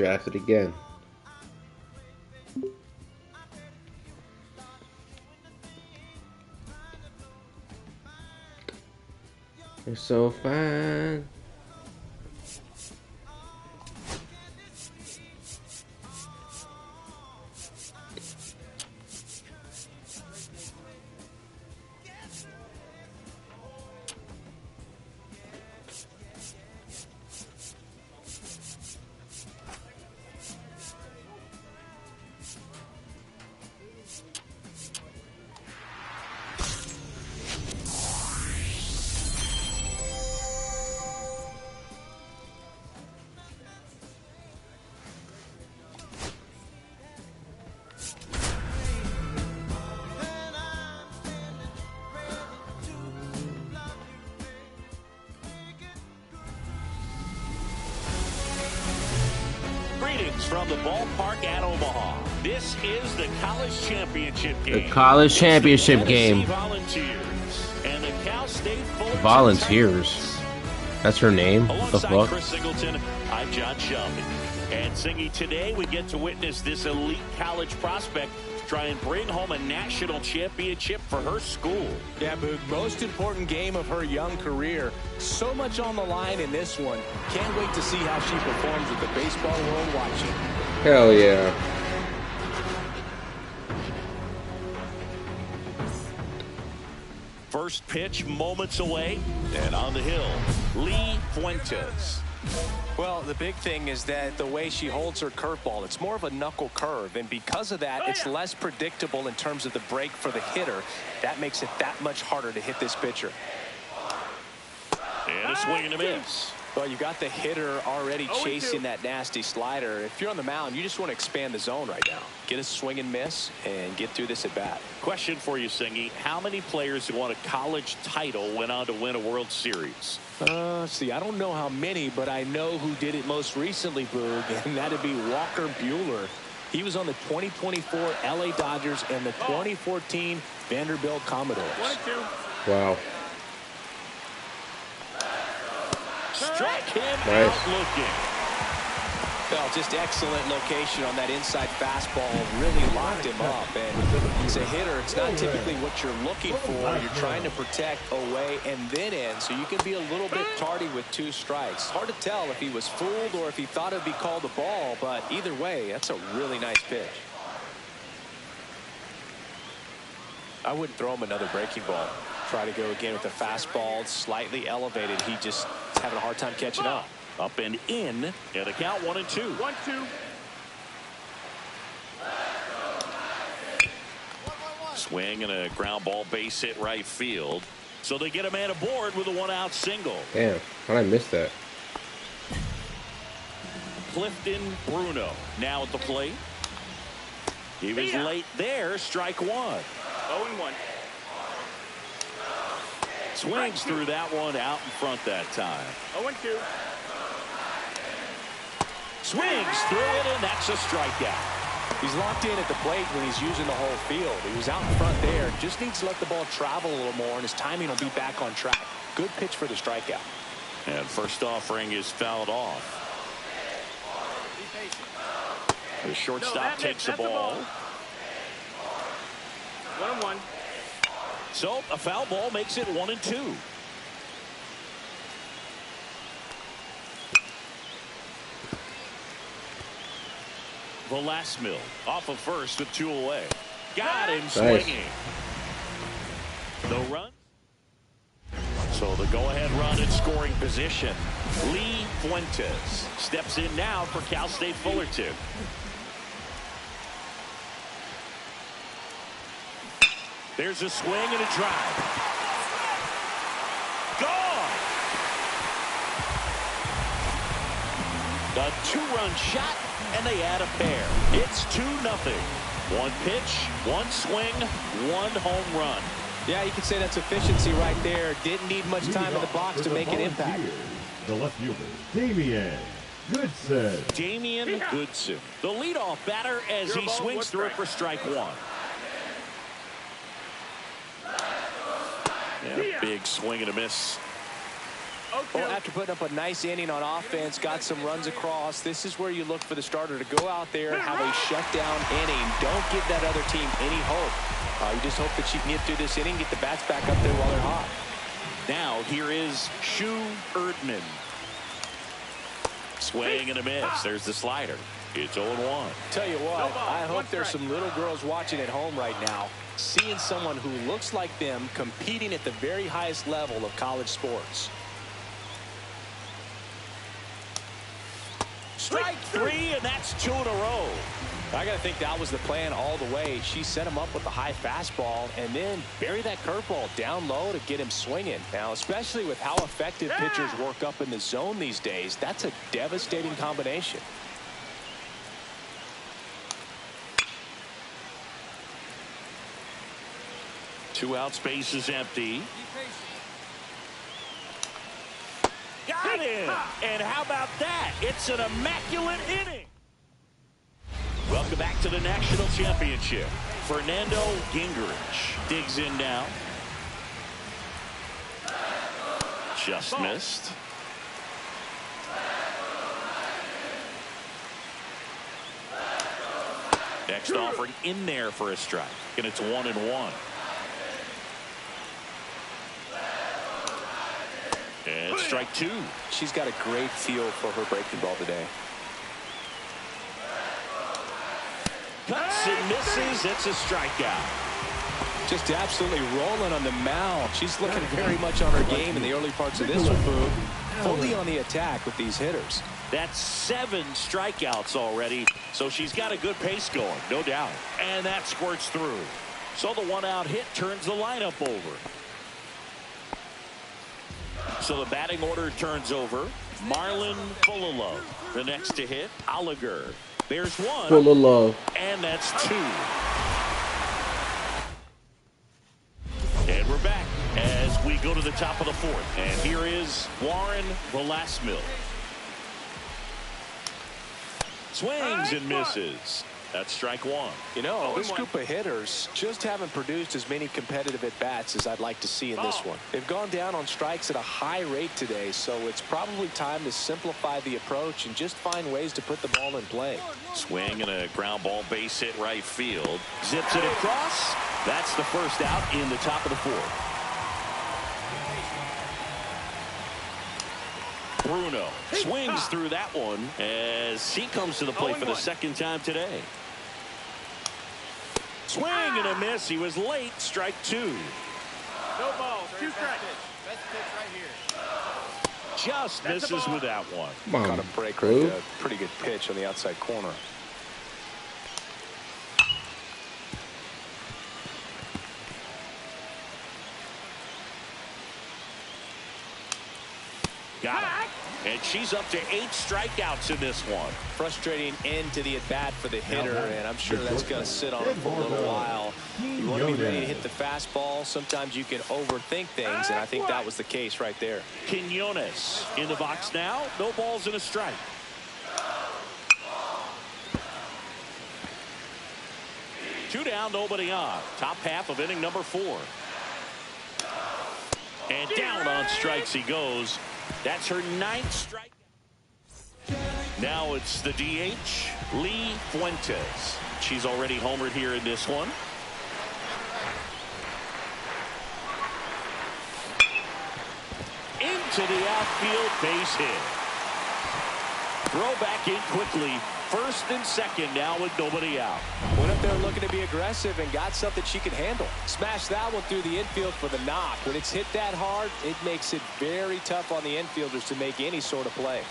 Speaker 1: drafted again. You're so fine.
Speaker 2: Greetings from the ballpark at Omaha. This is the college championship game.
Speaker 1: The college championship game.
Speaker 2: Volunteers and the Cal State Fullerton
Speaker 1: Volunteers.
Speaker 2: Tigers.
Speaker 1: That's her name. What the
Speaker 2: Alongside
Speaker 1: fuck?
Speaker 2: Chris Singleton, I'm John Shelby. And Singy, today we get to witness this elite college prospect try and bring home a national championship for her school.
Speaker 3: Yeah, Boog, most important game of her young career. So much on the line in this one. Can't wait to see how she performs with the baseball world watching.
Speaker 1: Hell yeah.
Speaker 2: First pitch moments away, and on the hill, Lee Fuentes.
Speaker 3: Well, the big thing is that the way she holds her curveball, it's more of a knuckle curve, and because of that, it's less predictable in terms of the break for the hitter. That makes it that much harder to hit this pitcher.
Speaker 2: And a swing and a miss.
Speaker 3: Well, you got the hitter already chasing that nasty slider. If you're on the mound, you just want to expand the zone right now. Get a swing and miss and get through this at bat.
Speaker 2: Question for you, Singy. How many players who won a college title went on to win a World Series?
Speaker 3: See, I don't know how many, but I know who did it most recently, Boog, and that'd be Walker Buehler. He was on the 2024 LA Dodgers and the 2014 Vanderbilt Commodores.
Speaker 5: 1-2.
Speaker 1: Wow.
Speaker 2: Struck him
Speaker 1: Nice.
Speaker 2: out looking.
Speaker 3: Well, just excellent location on that inside fastball. Really locked him up. And as a hitter, it's not typically what you're looking for. You're trying to protect away and then in, so you can be a little bit tardy with 2 strikes. Hard to tell if he was fooled or if he thought it would be called a ball, but either way, that's a really nice pitch. I wouldn't throw him another breaking ball. Try to go again with the fastball, slightly elevated. He just is having a hard time catching up.
Speaker 2: Up and in, and the count 1-2.
Speaker 5: 1-2.
Speaker 2: Swing and a ground ball base hit right field. So they get a man aboard with a 1-out single.
Speaker 1: Damn. How'd I miss that?
Speaker 2: Clifton Bruno now at the plate. He was late there. Strike 1.
Speaker 5: 0-1.
Speaker 2: Swings through that one out in front that time.
Speaker 5: 0-2.
Speaker 2: Swings through it, and that's a strikeout.
Speaker 3: He's locked in at the plate when he's using the whole field. He was out in front there. Just needs to let the ball travel a little more, and his timing will be back on track. Good pitch for the strikeout.
Speaker 2: And first offering is fouled off. The shortstop takes the ball.
Speaker 5: 1-1.
Speaker 2: So a foul ball makes it 1-2. Velasquez off of first with 2 away. Got him swinging. The run. So the go-ahead run in scoring position. Lee Fuentes steps in now for Cal State Fullerton. There's a swing and a drive. Gone. A 2-run shot, and they add a pair. It's 2-0. 1 pitch, 1 swing, 1 home run.
Speaker 3: Yeah, you can say that's efficiency right there. Didn't need much time in the box to make an impact.
Speaker 6: The left fielder, Damian Goodson.
Speaker 2: Damian Goodson, the leadoff batter as he swings through it for strike 1. Yeah, big swing and a miss
Speaker 3: Well, after putting up a nice inning on offense, got some runs across, this is where you look for the starter to go out there and have a shutdown inning. Don't give that other team any hope. You just hope that you can get through this inning, get the bats back up there while they're hot.
Speaker 2: Now here is Shu Erdman. Swing and a miss. There's the slider. It's 0-1.
Speaker 3: Tell you what, I hope there's some little girls watching at home right now, seeing someone who looks like them competing at the very highest level of college sports.
Speaker 2: Strike 3, and that's 2 in a row.
Speaker 3: I got to think that was the plan all the way. She set him up with the high fastball and then bury that curveball down low to get him swinging. Now, especially with how effective pitchers work up in the zone these days, that's a devastating combination.
Speaker 2: Two out, space is empty. Got him! And how about that? It's an immaculate inning. Welcome back to the National Championship. Fernando Gingrich digs in now. Just missed. Next offering in there for a strike. And it's 1-1. And strike 2.
Speaker 3: She's got a great feel for her breaking ball today.
Speaker 2: Cuts and misses. It's a strikeout.
Speaker 3: Just absolutely rolling on the mound. She's looking very much on her game in the early parts of this one, Boog. Fully on the attack with these hitters.
Speaker 2: That's 7 strikeouts already, so she's got a good pace going, no doubt. And that squirts through. So the 1-out hit turns the lineup over. So the batting order turns over. Marlon Fullalove, the next to hit. Oliger. There's 1.
Speaker 1: Full of love.
Speaker 2: And that's 2. And we're back as we go to the top of the 4th. And here is Warren Velasmil. Swings and misses. That's strike 1.
Speaker 3: You know, this group of hitters just haven't produced as many competitive at-bats as I'd like to see in this one. They've gone down on strikes at a high rate today, so it's probably time to simplify the approach and just find ways to put the ball in play.
Speaker 2: Swing and a ground ball base hit right field. Zips it across. That's the first out in the top of the 4th. Bruno swings through that one as he comes to the plate for the second time today. Swing and a miss. He was late. Strike 2.
Speaker 5: No balls. 2 strikes. Best pitch right here.
Speaker 2: Just misses with that one.
Speaker 1: Come on,
Speaker 3: Got a break right there. Pretty good pitch on the outside corner.
Speaker 2: Got it. And she's up to 8 strikeouts in this one.
Speaker 3: Frustrating end to the at-bat for the hitter, and I'm sure that's going to sit on him for a little while. You want to be ready to hit the fastball. Sometimes you can overthink things, and I think that was the case right there.
Speaker 2: Quinones in the box now. No balls and a strike. Two down, nobody on. Top half of inning number 4. And down on strikes he goes. That's her 9th strike. Now it's the DH, Lee Fuentes. She's already homered here in this one. Into the outfield, base hit. Throw back in quickly. First and second now with nobody out.
Speaker 3: Went up there looking to be aggressive and got something she could handle. Smashed that one through the infield for the knock. When it's hit that hard, it makes it very tough on the infielders to make any sort of play.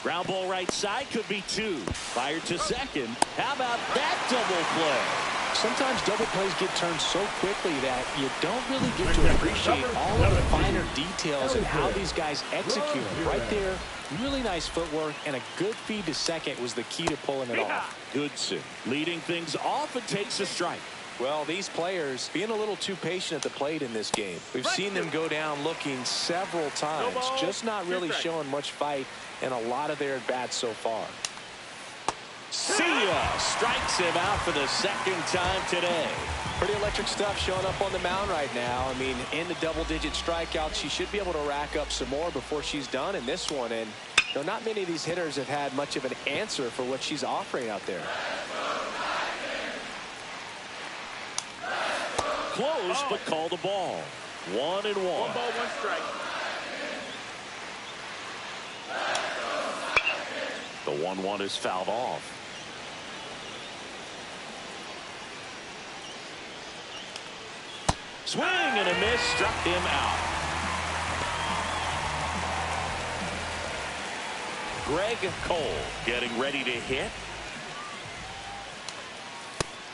Speaker 2: Ground ball right side, could be 2. Fired to second. How about that double play?
Speaker 3: Sometimes double plays get turned so quickly that you don't really get to appreciate all of the finer details and how these guys execute them. Right there, really nice footwork, and a good feed to second was the key to pulling it off.
Speaker 2: Goodson leading things off and takes a strike.
Speaker 3: Well, these players being a little too patient at the plate in this game. We've seen them go down looking several times, just not really showing much fight in a lot of their at-bats so far.
Speaker 2: See ya. Strikes him out for the second time today.
Speaker 3: Pretty electric stuff showing up on the mound right now. I mean, in the double-digit strikeouts, she should be able to rack up some more before she's done in this one. And not many of these hitters have had much of an answer for what she's offering out there.
Speaker 2: Close, but call the ball. 1-1.
Speaker 5: 1 ball, 1 strike.
Speaker 2: The 1-1 is fouled off. Swing and a miss, struck him out. Greg Cole getting ready to hit.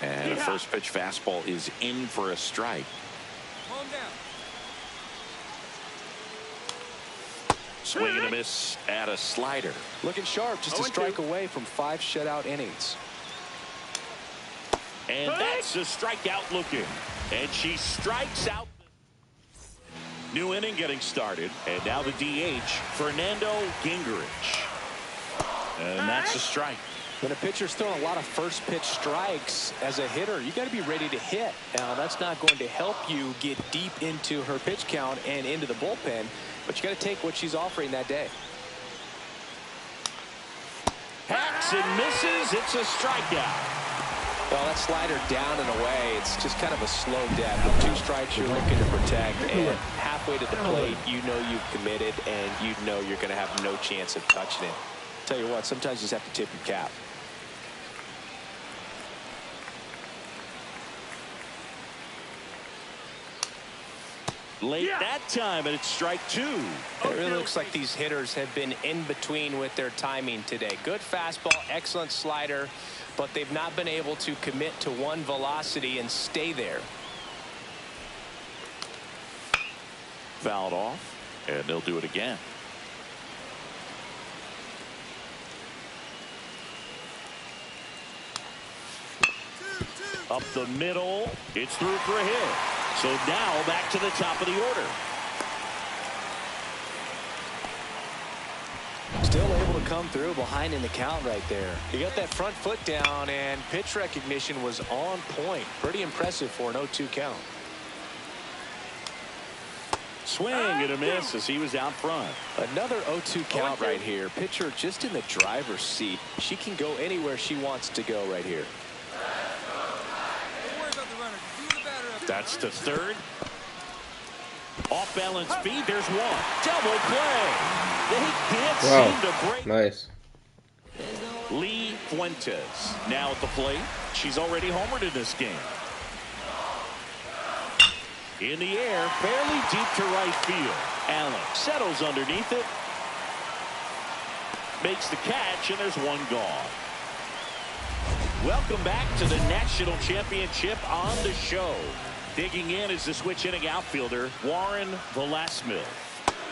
Speaker 2: And a first pitch fastball is in for a strike.
Speaker 4: Calm down.
Speaker 2: Swing and a miss at a slider.
Speaker 3: Looking sharp, just a strike away from 5 shutout innings.
Speaker 2: And that's a strikeout looking. And she strikes out. New inning getting started. And now the DH, Fernando Gingrich. And that's a strike.
Speaker 3: When a pitcher's throwing a lot of first pitch strikes as a hitter, you got to be ready to hit. Now, that's not going to help you get deep into her pitch count and into the bullpen, but you got to take what she's offering that day.
Speaker 2: Hacks and misses. It's a strikeout.
Speaker 3: Well, that slider down and away, it's just kind of a slow death. With 2 strikes, you're looking to protect, and halfway to the plate, you know you've committed, and you know you're going to have no chance of touching it. Tell you what, sometimes you just have to tip your cap.
Speaker 2: Late that time, and it's strike 2.
Speaker 3: It really looks like these hitters have been in between with their timing today. Good fastball, excellent slider, but they've not been able to commit to one velocity and stay there.
Speaker 2: Fouled off, and they'll do it again. Up the middle, it's through for a hit. So now back to the top of the order.
Speaker 3: Still able to come through behind in the count right there. He got that front foot down, and pitch recognition was on point. Pretty impressive for an 0-2 count.
Speaker 2: Swing and a miss as he was out front.
Speaker 3: Another 0-2 count right here. Pitcher just in the driver's seat. She can go anywhere she wants to go right here.
Speaker 4: Don't worry about the runner. Just you and the batter up.
Speaker 2: That's to third. Off balance speed. There's one. Double play. They can't seem to break.
Speaker 1: Nice.
Speaker 2: Lee Fuentes now at the plate. She's already homered in this game. In the air, fairly deep to right field. Allen settles underneath it. Makes the catch, and there's one gone. Welcome back to the National Championship on the show. Digging in is the switch hitting outfielder, Warren Velasmith.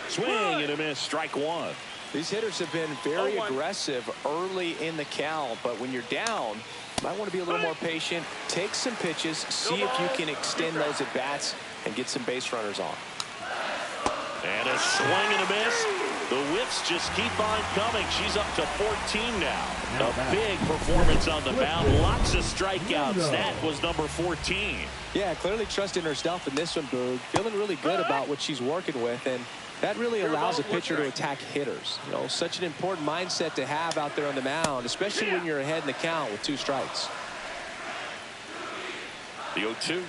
Speaker 2: Swing and a miss, strike one.
Speaker 3: These hitters have been very aggressive early in the count, but when you're down, you might want to be a little more patient. Take some pitches, see if you can extend those at bats and get some base runners on.
Speaker 2: And a swing and a miss. The whiffs just keep on coming. She's up to 14 now. A big performance on the mound. Lots of strikeouts. That was number 14.
Speaker 3: Yeah, clearly trusting herself in this one, Boog. Feeling really good about what she's working with, and that really allows a pitcher to attack hitters. You know, such an important mindset to have out there on the mound, especially when you're ahead in the count with 2 strikes.
Speaker 2: The 0-2.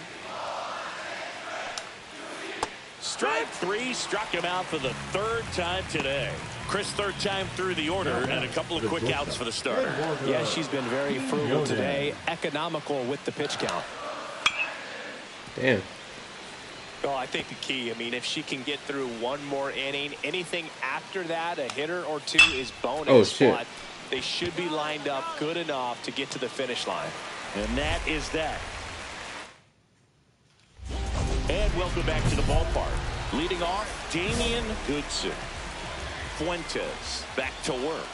Speaker 2: Strike 3, struck him out for the 3rd time today. Chris, 3rd time through the order, and a couple of quick outs for the starter.
Speaker 3: Yeah, she's been very frugal today, economical with the pitch count.
Speaker 1: Damn.
Speaker 3: Well, I think the key, I mean, if she can get through one more inning, anything after that, a hitter or 2 is bonus.
Speaker 1: Oh, shit.
Speaker 3: But they should be lined up good enough to get to the finish line.
Speaker 2: And that is that. And welcome back to the ballpark. Leading off, Damian Goodson. Fuentes back to work.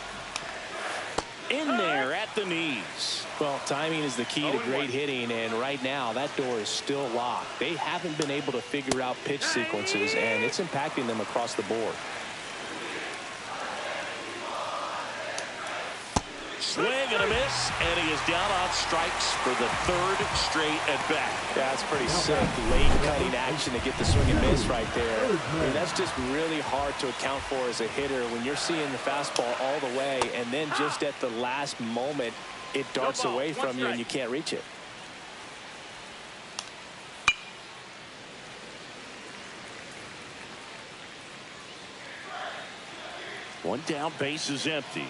Speaker 2: In there at the knees.
Speaker 3: Well, timing is the key to great hitting, and right now that door is still locked. They haven't been able to figure out pitch sequences, and it's impacting them across the board.
Speaker 2: Swing and a miss, and he is down on strikes for the third straight at bat.
Speaker 3: Yeah, that's pretty sick. Late cutting action to get the swing and miss right there. I mean, that's just really hard to account for as a hitter when you're seeing the fastball all the way, and then just at the last moment, it darts away from you and you can't reach it.
Speaker 2: One down, base is empty.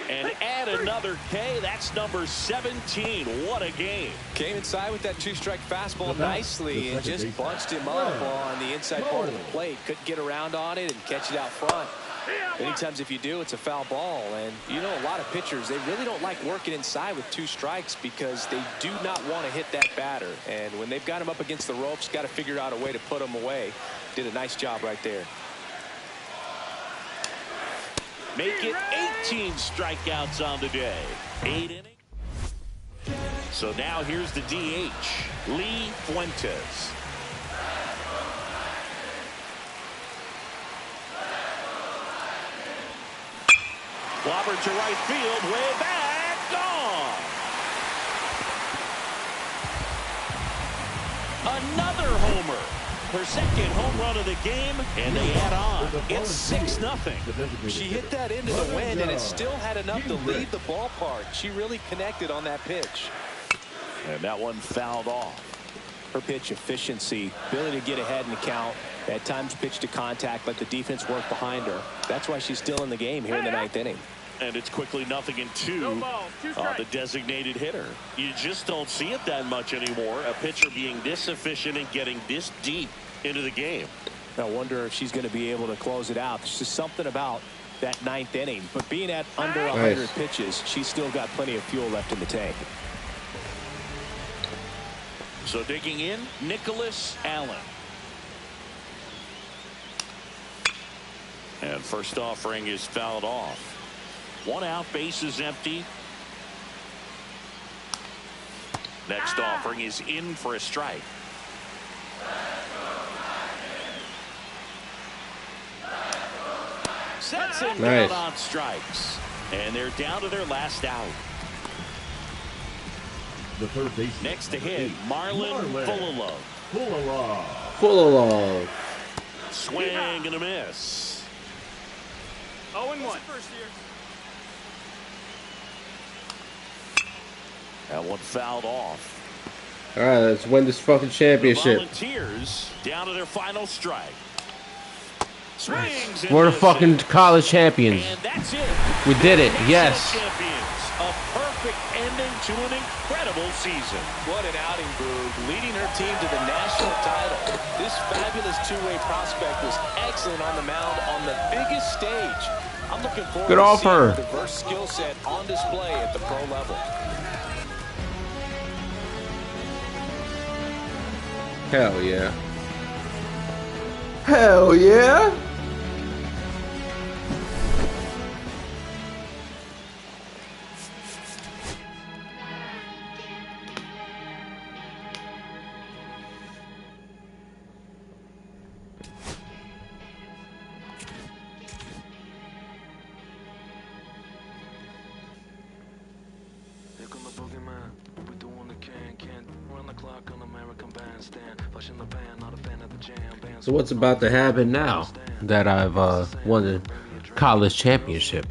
Speaker 2: And add another K. That's number 17. What a game.
Speaker 3: Came inside with that two-strike fastball nicely and just bunched him up on the inside part of the plate. Couldn't get around on it and catch it out front. Many times if you do, it's a foul ball. And you know, a lot of pitchers, they really don't like working inside with two strikes because they do not want to hit that batter. And when they've got him up against the ropes, got to figure out a way to put him away. Did a nice job right there.
Speaker 2: Make it 18 strikeouts on the day. 8 innings. So now here's the DH, Lee Fuentes. Clobbered to right field, way back, gone. Another homer. Her second home run of the game, and they add on. It's 6-0.
Speaker 3: She hit that into the wind, and it still had enough to leave the ballpark. She really connected on that pitch.
Speaker 2: And that one fouled off.
Speaker 3: Her pitch efficiency, ability to get ahead in the count, at times pitch to contact, let the defense work behind her. That's why she's still in the game here in the 9th inning.
Speaker 2: And it's quickly 0-2 on the designated hitter. You just don't see it that much anymore. A pitcher being this efficient and getting this deep into the game.
Speaker 3: I wonder if she's going to be able to close it out. There's just something about that 9th inning. But being at under 100 pitches, she's still got plenty of fuel left in the tank.
Speaker 2: So digging in, Nicholas Allen. And first offering is fouled off. 1 out, base is empty. Next offering is in for a strike. Sets him down on strikes. And they're down to their last out.
Speaker 6: The third base.
Speaker 2: Next to hit, Marlon Fullalove.
Speaker 1: Fullalove.
Speaker 2: Swing and a miss.
Speaker 5: 0-1.
Speaker 2: That one fouled off.
Speaker 1: All right, let's win this fucking championship.
Speaker 2: The Volunteers down to their final strike. Swings.
Speaker 1: We're the fucking college champions.
Speaker 2: And that's it.
Speaker 1: We did it. Yes.
Speaker 2: Champions. A perfect ending to an incredible season.
Speaker 3: What an outing, Boog. Leading her team to the national title. This fabulous two-way prospect was excellent on the mound on the biggest stage. I'm looking forward to seeing a diverse skill set on display at the pro level.
Speaker 1: Hell yeah. Hell yeah. So what's about to happen now that I've won the college championship?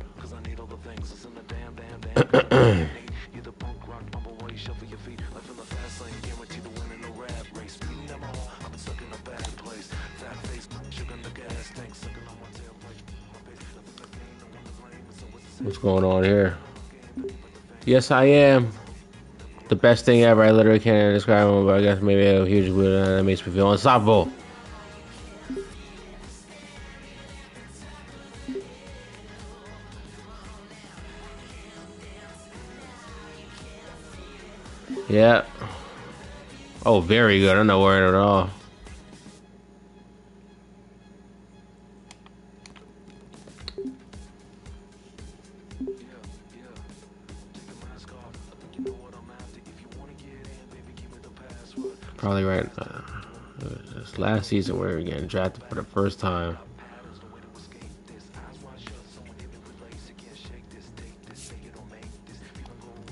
Speaker 1: What's going on here? Yes, I am. The best thing ever. I literally can't describe it, but I guess maybe a huge that makes me feel unstoppable. Yeah. Oh, very good. I'm not worried at all. Probably right. This last season we were getting drafted for the first time.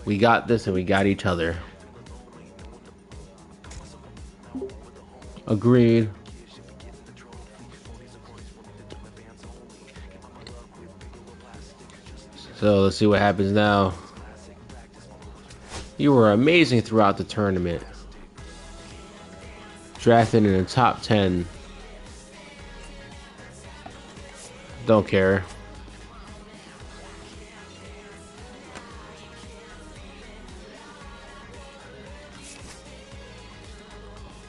Speaker 1: We got this and we got each other. Agreed. So let's see what happens now. You were amazing throughout the tournament. Drafted in the top 10. Don't care.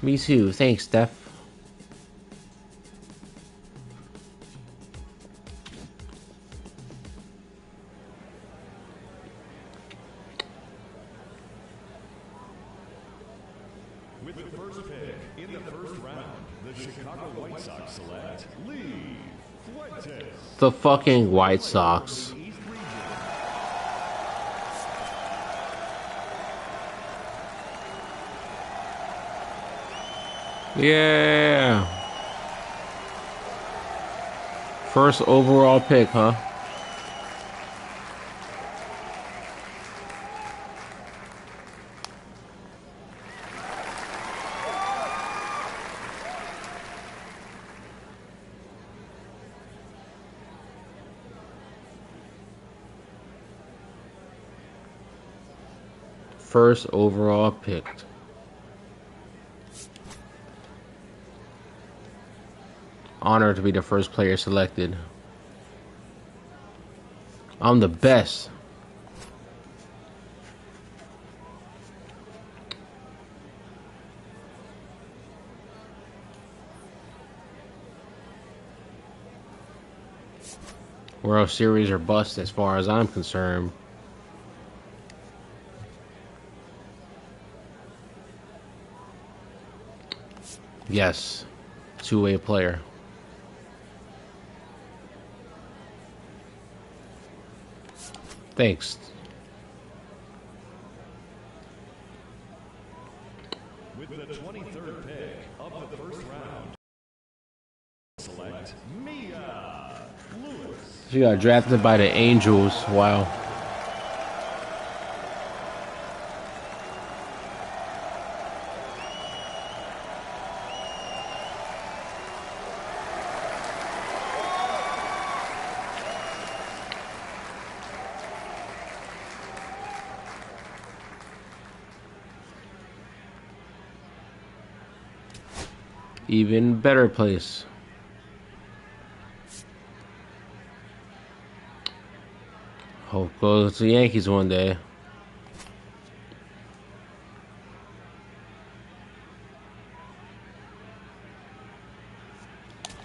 Speaker 1: Me too. Thanks, Steph.
Speaker 6: With the first pick in the first round, the Chicago White Sox select Lee Fuentes.
Speaker 1: The fucking White Sox. Yeah. First overall pick, huh? First overall picked. Honored to be the first player selected. I'm the best. World Series or bust as far as I'm concerned. Yes. Two-way player. Thanks.
Speaker 6: With the 23rd pick of the first round, select Mia Lewis.
Speaker 1: She got drafted by the Angels. Wow. Even better place. Hope goes to the Yankees one day.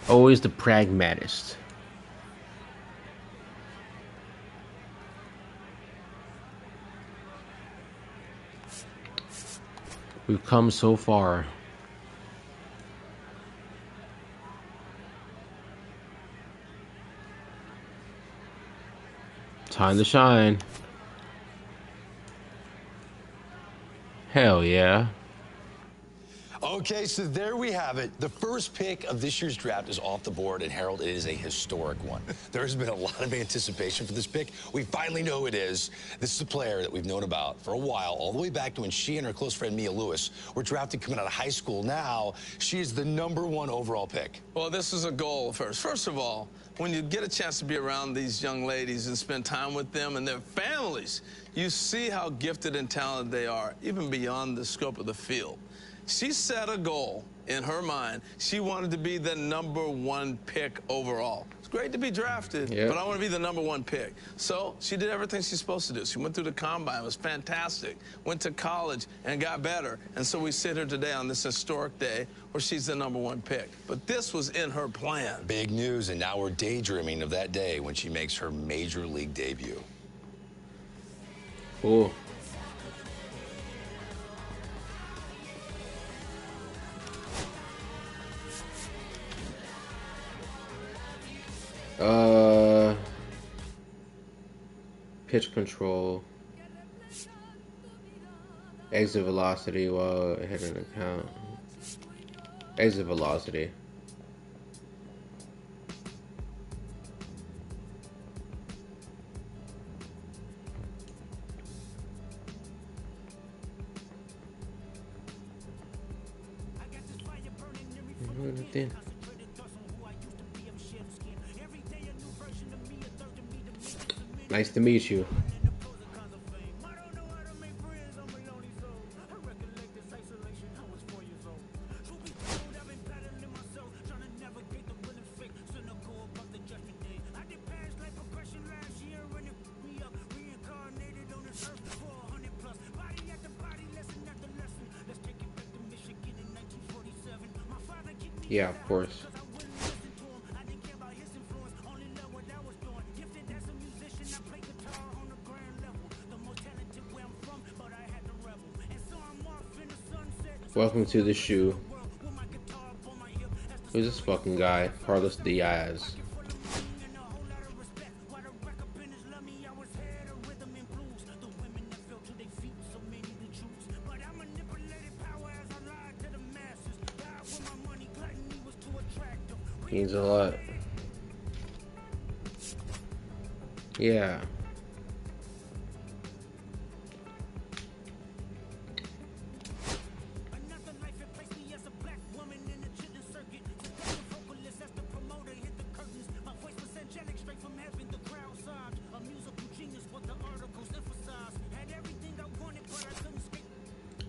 Speaker 1: Always the pragmatist. We've come so far. Time to shine. Hell yeah.
Speaker 7: Okay, so there we have it. The first pick of this year's draft is off the board, and Harold, it is a historic one. There's been a lot of anticipation for this pick. We finally know who it is. This is a player that we've known about for a while, all the way back to when she and her close friend Mia Lewis were drafted coming out of high school. Now, she is the #1 overall pick.
Speaker 8: Well, this is a goal first. First of all, when you get a chance to be around these young ladies and spend time with them and their families, you see how gifted and talented they are, even beyond the scope of the field. She set a goal in her mind. She wanted to be the #1 pick overall. It's great to be drafted, but I want to be the #1 pick. So she did everything she's supposed to do. She went through the combine. It was fantastic. Went to college and got better. And so we sit here today on this historic day where she's the #1 pick. But this was in her plan.
Speaker 7: Big news, and now we're daydreaming of that day when she makes her major league debut.
Speaker 1: Cool. Pitch control, exit velocity while hitting an account, exit velocity. Nice to meet you. Yeah, of course. Welcome to the shoe. Who's this fucking guy? Carlos Diaz. Means a lot. Yeah.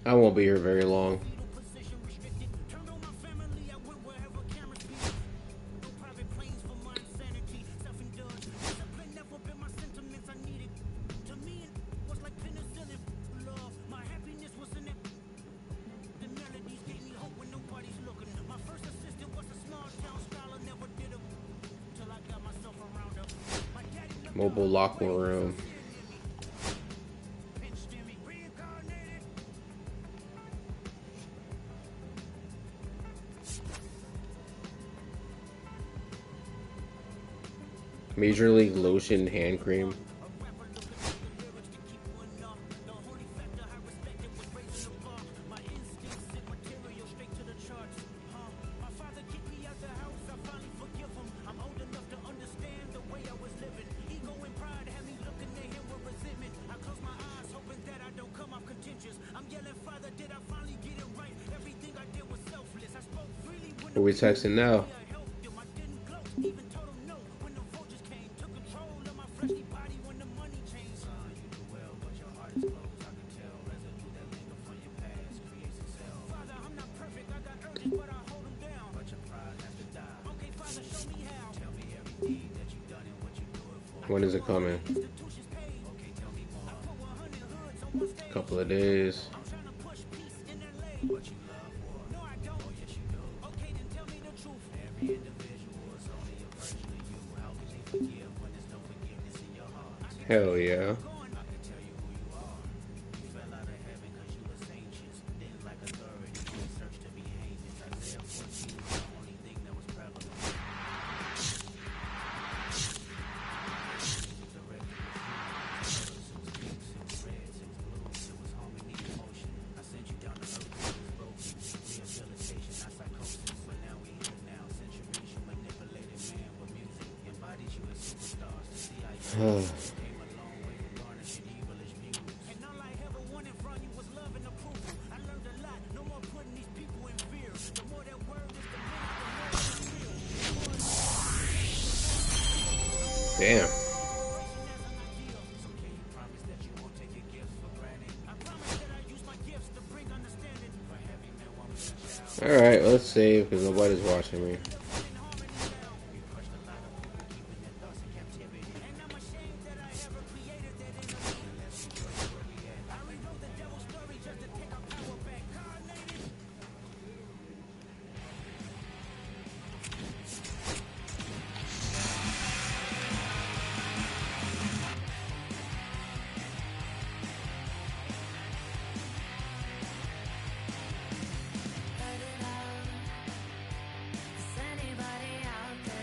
Speaker 1: I won't be here very long. Mobile locker room. Major League Lotion hand cream. Who are we texting now? When is it coming? Couple of days. Hell yeah. Damn. Alright, let's save because nobody's watching me.